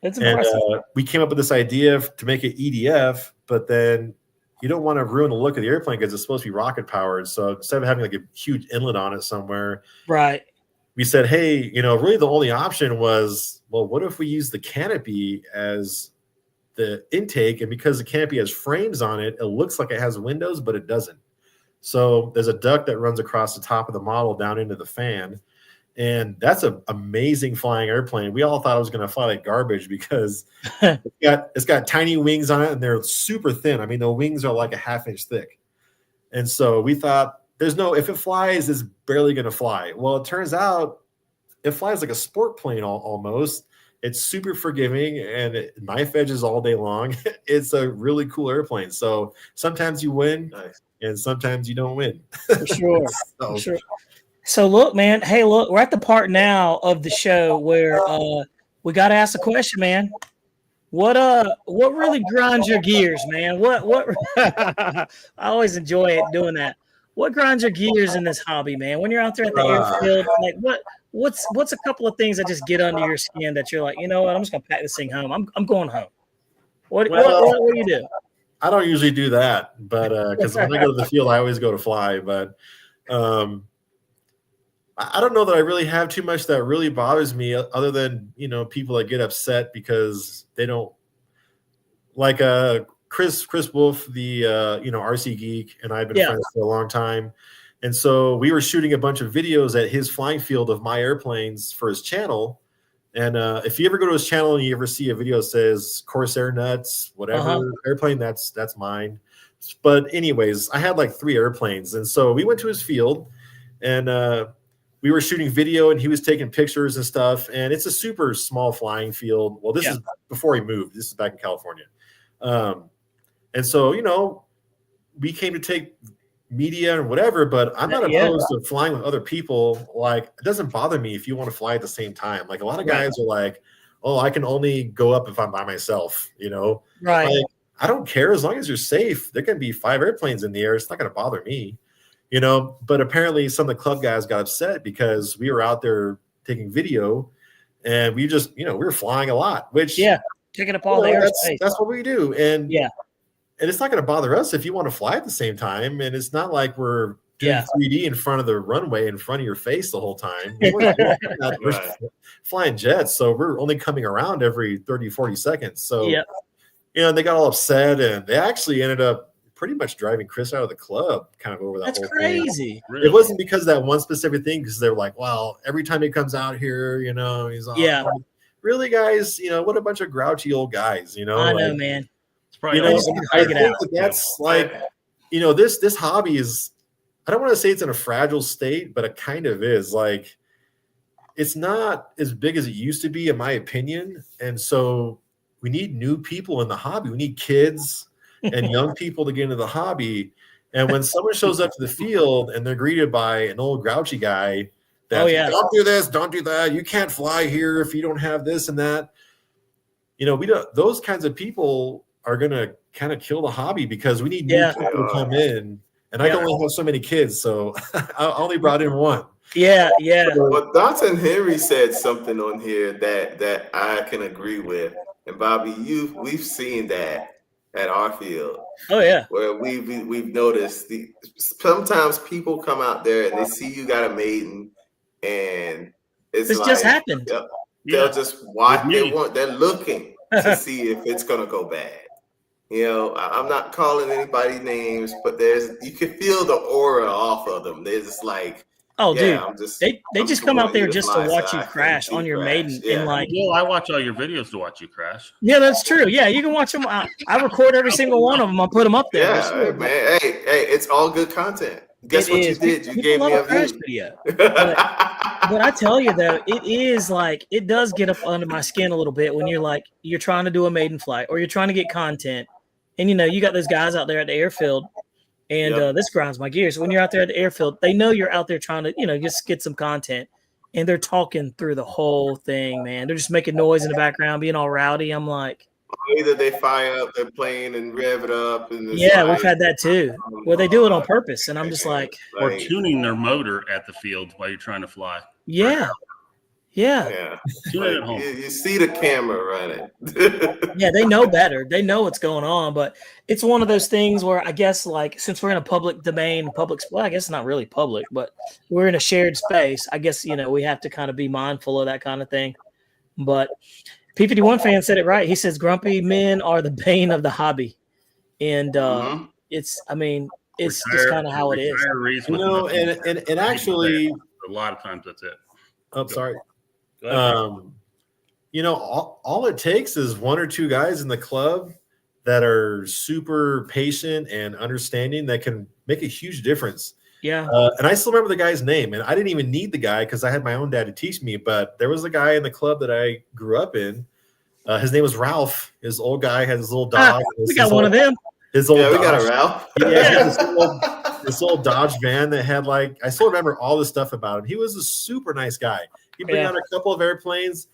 It's And impressive. we came up with this idea to make it EDF, but then you don't want to ruin the look of the airplane because it's supposed to be rocket powered. So instead of having like a huge inlet on it somewhere, Right. we said, hey, really the only option was, well, what if we use the canopy as the intake? And because the canopy has frames on it, it looks like it has windows, but it doesn't. So there's a duct that runs across the top of the model down into the fan. And that's an amazing flying airplane. We all thought it was going to fly like garbage because it's got tiny wings on it and they're super thin. I mean, the wings are like a half-inch thick. And so we thought, if it flies, it's barely going to fly. Well, it turns out it flies like a sport plane almost. It's super forgiving and knife edges all day long. It's a really cool airplane. So sometimes you win and sometimes you don't win. For sure. For sure. So look, man. Hey, look, we're at the part now of the show where we got to ask a question, man. What really grinds your gears, man? What I always enjoy it doing that. What grinds your gears in this hobby, man? When you're out there at the airfield, like what's a couple of things that just get under your skin that you're like, you know what, I'm just gonna pack this thing home. I'm going home. What do you do? I don't usually do that, but because when I go to the field, I always go to fly. But I don't know that I really have too much that really bothers me, other than people that get upset because they don't like Chris Wolf, the RC geek, and I've been friends for a long time. And so we were shooting a bunch of videos at his flying field of my airplanes for his channel. And if you ever go to his channel and you ever see a video that says Corsair nuts, whatever airplane, that's mine. But anyways, I had like 3 airplanes. And so we went to his field and we were shooting video and he was taking pictures and stuff. And it's a super small flying field. Well, this is before he moved. This is back in California. And so, we came to take media and whatever, but I'm not opposed to flying with other people. Like, it doesn't bother me if you want to fly at the same time. Like, a lot of guys are like, oh, I can only go up if I'm by myself, Right. Like, I don't care as long as you're safe. There can be 5 airplanes in the air. It's not going to bother me, but apparently some of the club guys got upset because we were out there taking video and we just, we were flying a lot, which taking up all the airspace. That's what we do. And and it's not going to bother us if you want to fly at the same time. And it's not like we're doing 3D in front of the runway in front of your face the whole time. We're flying jets. So we're only coming around every 30, 40 seconds. So, they got all upset and they actually ended up pretty much driving Chris out of the club kind of over that That's whole crazy. thing. Really? It wasn't because of that one specific thing, because they're like, well, every time he comes out here, he's all really, guys, what a bunch of grouchy old guys, I know, man. Probably I think that's like, this hobby is, I don't want to say it's in a fragile state, but it kind of is. Like, it's not as big as it used to be, in my opinion. And so we need new people in the hobby. We need kids and young people to get into the hobby. And when someone shows up to the field and they're greeted by an old grouchy guy that, don't do this, don't do that, you can't fly here if you don't have this and that. Those kinds of people are going to kind of kill the hobby, because we need new people to come in. And I can only have so many kids, so I only brought in one. But Dr. Henry said something on here that I can agree with. And Bobby, we've seen that at our field. Oh yeah. Where we've noticed sometimes people come out there and they see you got a maiden and it's this like, just happened. They'll just watch. They're looking to see if it's gonna go bad. I'm not calling anybody names, but you can feel the aura off of them. They're just like, dude, they just come out there just to watch you crash on your maiden. And like, I watch all your videos to watch you crash. Yeah, that's true. Yeah, you can watch them. I record every single one of them. I'll put them up there. Yeah, man. Hey, it's all good content. Guess what you did? You gave me a video. But I tell you though, it does get up under my skin a little bit when you're trying to do a maiden flight or you're trying to get content. And, you got those guys out there at the airfield, and this grinds my gears. When you're out there at the airfield, they know you're out there trying to, just get some content, and they're talking through the whole thing, man. They're just making noise in the background, being all rowdy. I'm like, Either they fire up their plane and rev it up, and it's Yeah, like, we've had that too. Well, they do it on purpose, and I'm just like, or tuning their motor at the field while you're trying to fly. yeah. yeah. Tune it at home. You see the camera running. Yeah, they know better. They know what's going on, but it's one of those things where I guess, like, since we're in a public domain, well, I guess it's not really public, but we're in a shared space. I guess, we have to kind of be mindful of that kind of thing. But P51 fan said it right. He says grumpy men are the bane of the hobby. And it's just kind of how it is. And actually, a lot of times that's it. Oh, sorry. All it takes is one or two guys in the club that are super patient and understanding that can make a huge difference. Yeah. And I still remember the guy's name, and I didn't even need the guy because I had my own dad to teach me. But there was a guy in the club that I grew up in. His name was Ralph. His old guy had his little dog. We got one of them. His old we Dodge. got a Ralph. Yeah, this old Dodge van that had I still remember all the stuff about him. He was a super nice guy. He'd bring out a couple of airplanes,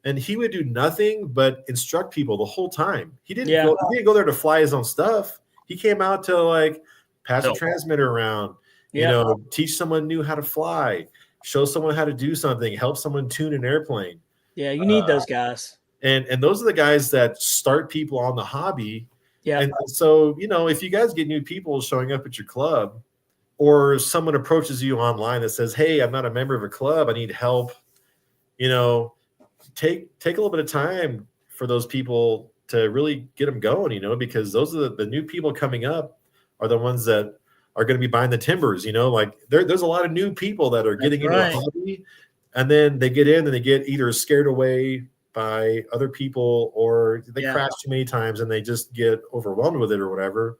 and he would do nothing but instruct people the whole time. He didn't go there to fly his own stuff. He came out to pass a transmitter around, teach someone new how to fly, show someone how to do something, help someone tune an airplane. Yeah, you need those guys. And those are the guys that start people on the hobby. Yeah. And so, if you guys get new people showing up at your club, or someone approaches you online that says, "Hey, I'm not a member of a club, I need help," take a little bit of time for those people to really get them going, because those are the new people coming up are the ones that are going to be buying the timbers, there's a lot of new people that are getting into the hobby, and then they get in and they get either scared away by other people, or they crash too many times and they just get overwhelmed with it or whatever.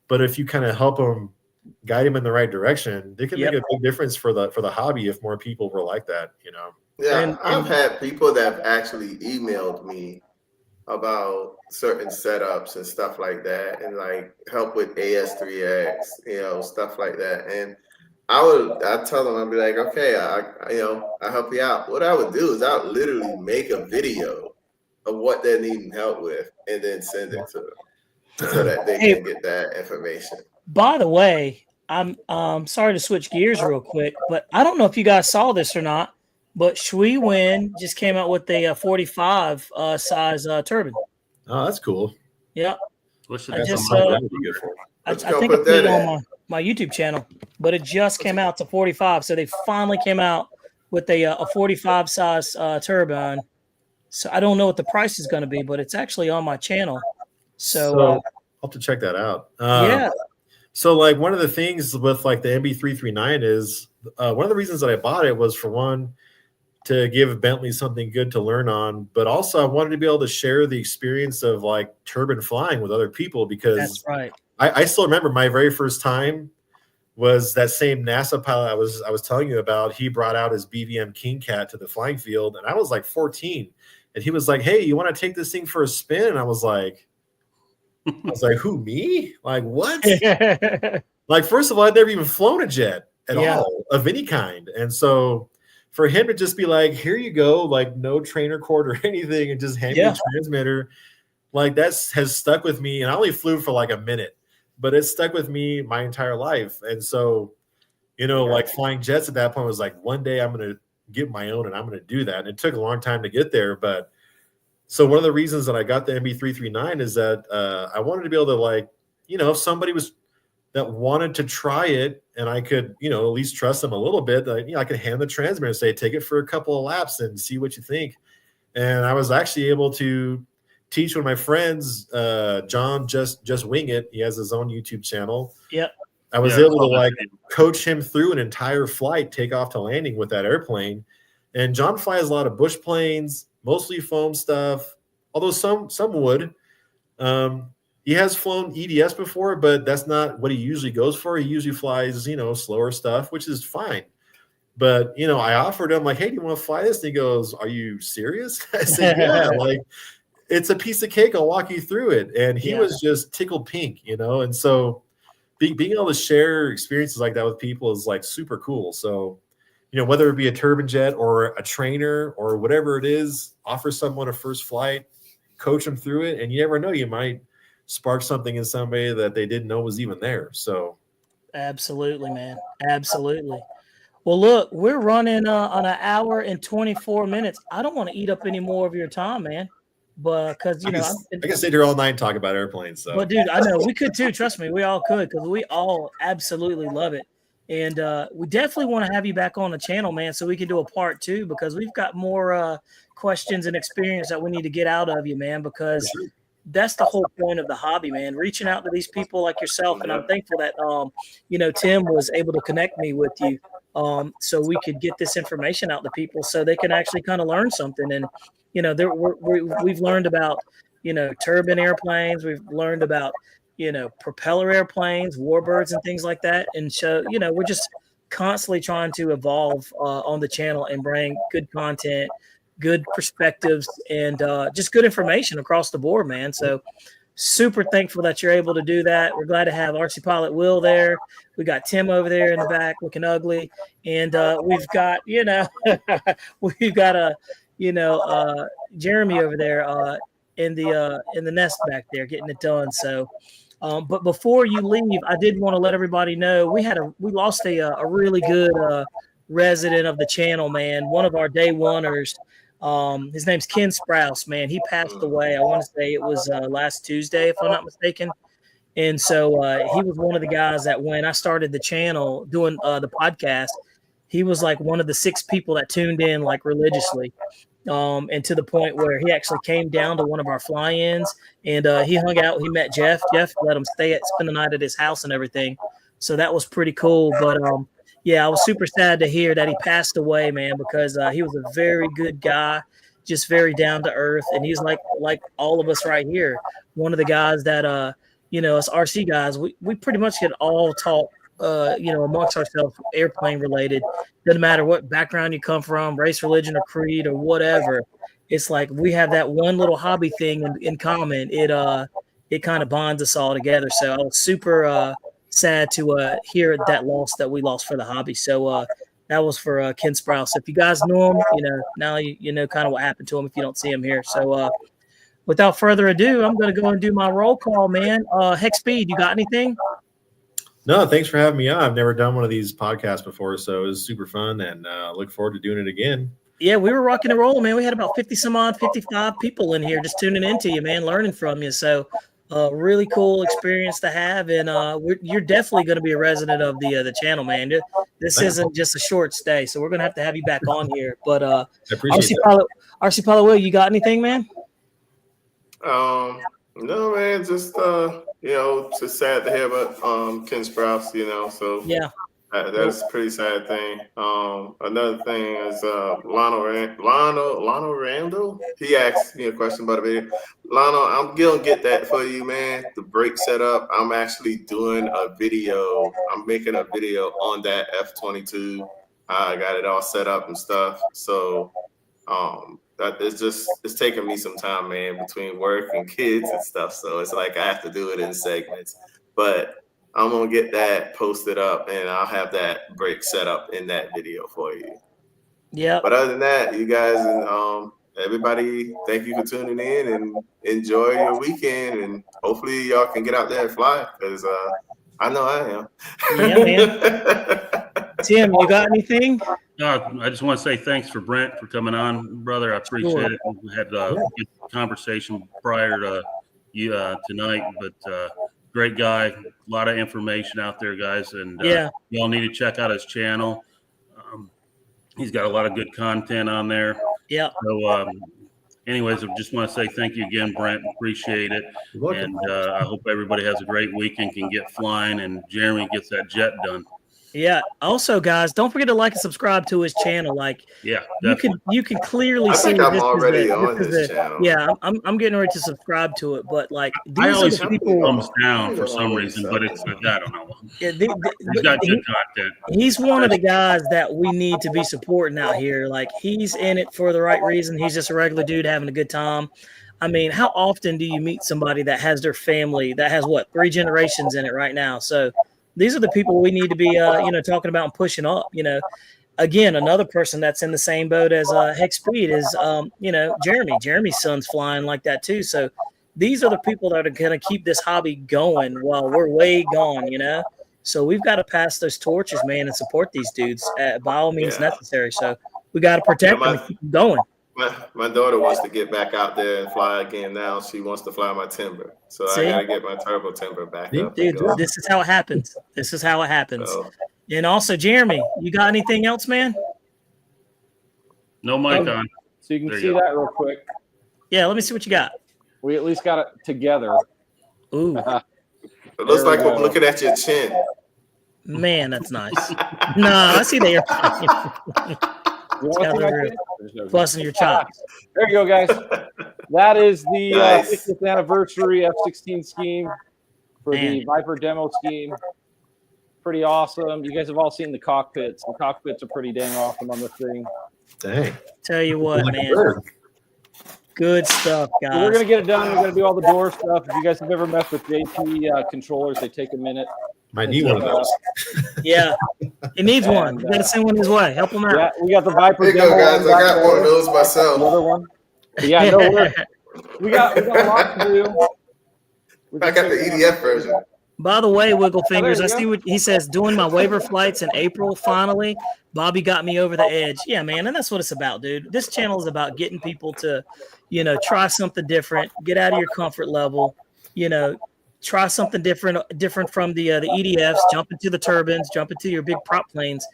But if you kind of help them, guide them in the right direction, they can make a big difference for the hobby if more people were like that, Yeah, and I've had people that have actually emailed me about certain setups and stuff like that, and help with AS3X, stuff like that. And I tell them, I'd be like, okay, I help you out. What I would do is I would literally make a video of what they're needing help with, and then send it to them so that they can get that information. By the way, I'm sorry to switch gears real quick, but I don't know if you guys saw this or not, but Shui Wen just came out with a 45 size turbine. Oh, that's cool. Yeah. I think I put it on my YouTube channel, but it just came out to 45. So they finally came out with a 45 size turbine. So I don't know what the price is going to be, but it's actually on my channel. So I'll have to check that out. So one of the things with the MB339 is one of the reasons that I bought it was, for one, to give Bentley something good to learn on, but also I wanted to be able to share the experience of turbine flying with other people, because that's right. I still remember my very first time was that same NASA pilot I was telling you about. He brought out his BVM King Cat to the flying field, and I was 14, and he was like, "Hey, you want to take this thing for a spin?" And I was like, "Who, me? What?" First of all, I'd never even flown a jet at all of any kind, and so for him to just be like, "Here you go," no trainer cord or anything, and just hand me a transmitter, that has stuck with me. And I only flew for a minute, but it stuck with me my entire life. And so, flying jets at that point was one day I'm going to get my own, and I'm going to do that. And it took a long time to get there. But so one of the reasons that I got the MB339 is that I wanted to be able to if somebody that wanted to try it, and I could, at least trust them a little bit, I could hand the transmitter and say, take it for a couple of laps and see what you think. And I was actually able to teach one of my friends, John, just wing it. He has his own YouTube channel. Yep. I was able to coach him through an entire flight, takeoff to landing with that airplane. And John flies a lot of bush planes, mostly foam stuff, although some wood. He has flown EDS before, but that's not what he usually goes for. He usually flies, slower stuff, which is fine. But, I offered him hey, do you want to fly this? And he goes, "Are you serious?" I said, "Yeah, it's a piece of cake. I'll walk you through it." And he was just tickled pink, And so being able to share experiences like that with people is super cool. So, whether it be a turbine jet or a trainer or whatever it is, offer someone a first flight, coach them through it, and you never know, you might spark something in somebody that they didn't know was even there. So Absolutely, man. Absolutely. Well, look, we're running on an hour and 24 minutes. I don't want to eat up any more of your time, man. But because, I can sit here all night and talk about airplanes. So, but dude, I know we could too. Trust me, we all could because we all absolutely love it. And we definitely want to have you back on the channel, man, so we can do a part 2 because we've got more questions and experience that we need to get out of you, man, because that's the whole point of the hobby, man, reaching out to these people like yourself. And I'm thankful that, Tim was able to connect me with you so we could get this information out to people so they can actually kind of learn something. And, we've learned about, turbine airplanes. We've learned about, propeller airplanes, warbirds and things like that. And so, we're just constantly trying to evolve on the channel and bring good content, good perspectives, and just good information across the board, man. So super thankful that you're able to do that. We're glad to have RC Pilot Will there. We got Tim over there in the back looking ugly. And we've got, we've got Jeremy over there in the nest back there getting it done. So but before you leave, I did want to let everybody know we lost a really good resident of the channel, man. One of our day oneers. His name's Ken Sprouse, man. He passed away. I want to say it was last Tuesday, if I'm not mistaken. And so he was one of the guys that when I started the channel doing the podcast, he was like one of the 6 people that tuned in like religiously. And to the point where he actually came down to one of our fly-ins and he hung out. He met Jeff. Jeff let him spend the night at his house and everything. So that was pretty cool. But yeah, I was super sad to hear that he passed away, man, because he was a very good guy, just very down to earth. And he's like all of us right here. One of the guys that, us RC guys, we pretty much get all talk, amongst ourselves, airplane related. Doesn't matter what background you come from, race, religion, or creed, or whatever. It's like we have that one little hobby thing in common. It kind of bonds us all together. So I was super sad to hear that loss that we lost for the hobby. So that was for Ken Sprouse. If you guys know him, now you know kind of what happened to him if you don't see him here. So without further ado, I'm going to go and do my roll call, man. Hex Speed, you got anything? No, thanks for having me on. I've never done one of these podcasts before, so it was super fun, and look forward to doing it again. Yeah, we were rocking and rolling, man. We had about 55 people in here just tuning into you, man, learning from you. So really cool experience to have, and you're definitely going to be a resident of the channel, man. This isn't just a short stay, so we're going to have you back on here. But I appreciate RC Pilot Will, you got anything, man? No, man, just just sad to hear about Ken Sprouse, so yeah, that's a pretty sad thing. Another thing is Lionel Randall. He asked me a question about a video. Lionel, I'm gonna get that for you, man. The brake setup. I'm actually doing a video. I'm making a video on that F-22. I got it all set up and stuff. So that it's taking me some time, man, between work and kids and stuff. So it's like I have to do it in segments. But I'm gonna get that posted up, and I'll have that break set up in that video for you. Yeah. But other than that, you guys and everybody, thank you for tuning in and enjoy your weekend. And hopefully y'all can get out there and fly because I know I am. Yeah, man. Tim, you got anything? I just want to say thanks for Brent for coming on, brother. I appreciate it. We had a good conversation prior to you tonight, but great guy. A lot of information out there, guys, and y'all need to check out his channel. He's got a lot of good content on there. Yeah. So, anyways, I just want to say thank you again, Brent. Appreciate it, and I hope everybody has a great weekend, can get flying, and Jeremy gets that jet done. Yeah. Also, guys, don't forget to like and subscribe to his channel. Like, yeah, you can clearly I see. think I'm already on his channel. Yeah, I'm getting ready to subscribe to it, but like, I these always are the see people. thumbs down for some reason, but it's I don't know. Yeah, He's got good content. He's one of the guys that we need to be supporting out here. Like, he's in it for the right reason. He's just a regular dude having a good time. I mean, how often do you meet somebody that has their family that has 3 generations in it right now? So these are the people we need to be, talking about and pushing up, again, another person that's in the same boat as Hex Speed is, Jeremy. Jeremy's son's flying like that too. So these are the people that are going to keep this hobby going while we're way gone, So we've got to pass those torches, man, and support these dudes by all means necessary. So we got to protect them and keep them going. My daughter wants to get back out there and fly again now. She wants to fly my timber. So I got to get my turbo timber back up. Dude, this is how it happens. So, and also, Jeremy, you got anything else, man? No mic on. So you can see that real quick. Yeah, let me see what you got. We at least got it together. Ooh. It looks like we're looking at your chin. Man, that's nice. No, I see the airplane. Busting your chops. There you go, guys. That is the 50th anniversary F-16 scheme for the Viper demo scheme. Pretty awesome. You guys have all seen the cockpits. The cockpits are pretty dang awesome on this thing. Dang. Tell you what, man. Good stuff, guys. So we're going to get it done. We're going to do all the door stuff. If you guys have ever messed with JP controllers, they take a minute. Might need one of those. Yeah, he needs one. You got to send one his way. Help him out. Yeah, we got the Viper. There you go, guys. I got one of those myself. Another one. But yeah, no, we got a lot to do. I got the EDF version. By the way, Wiggle Fingers, I see what he says. Doing my waiver flights in April, finally. Bobby got me over the edge. Yeah, man, and that's what it's about, dude. This channel is about getting people to, try something different, get out of your comfort level, try something different from the EDFs, jump into the turbines, jump into your big prop planes.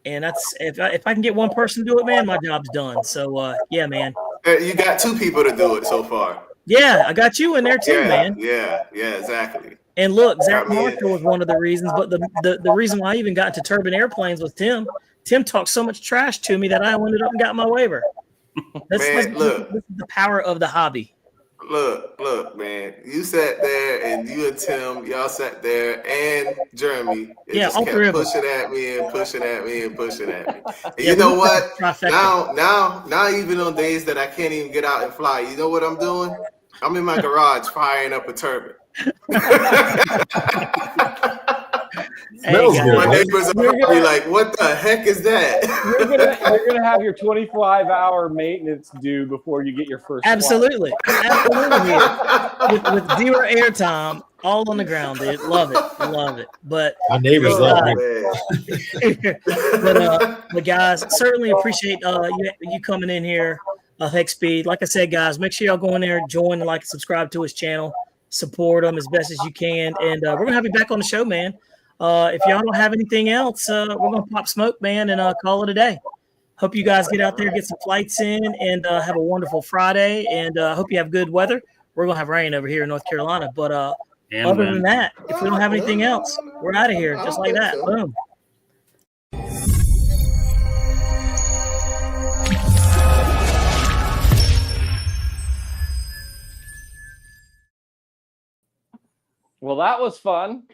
And that's if I can get one person to do it, man, my job's done. So, yeah, man. You got two people to do it so far. Yeah, I got you in there too, man. Yeah, exactly. And look, Zach Marshall was one of the reasons, but the reason why I even got into turbine airplanes was Tim. Tim talked so much trash to me that I ended up and got my waiver. This is the power of the hobby. Look, man. You sat there, and you and Tim, y'all sat there, and Jeremy. All three of us. Pushing at me and pushing at me and pushing at me. And you know what? Now, even on days that I can't even get out and fly, you know what I'm doing? I'm in my garage firing up a turbine. My neighbors are be like, "What the heck is that?" You're gonna have your 25-hour maintenance due before you get your first. Absolutely. With zero airtime, all on the ground, dude. Love it. But my neighbors love me. But guys, certainly appreciate you coming in here. Hex Speed. Like I said, guys, make sure y'all go in there, join, and subscribe to his channel. Support him as best as you can, and we're gonna have you back on the show, man. If y'all don't have anything else, we're gonna pop smoke, man, and call it a day. Hope you guys get out there, get some flights in, and have a wonderful Friday. And hope you have good weather. We're gonna have rain over here in North Carolina, but other than that, if we don't have anything else, we're out of here just like that. Boom. Well, that was fun.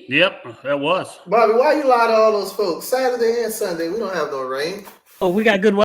Yep, that was. Bobby, why you lie to all those folks? Saturday and Sunday, we don't have no rain. Oh, we got good weather.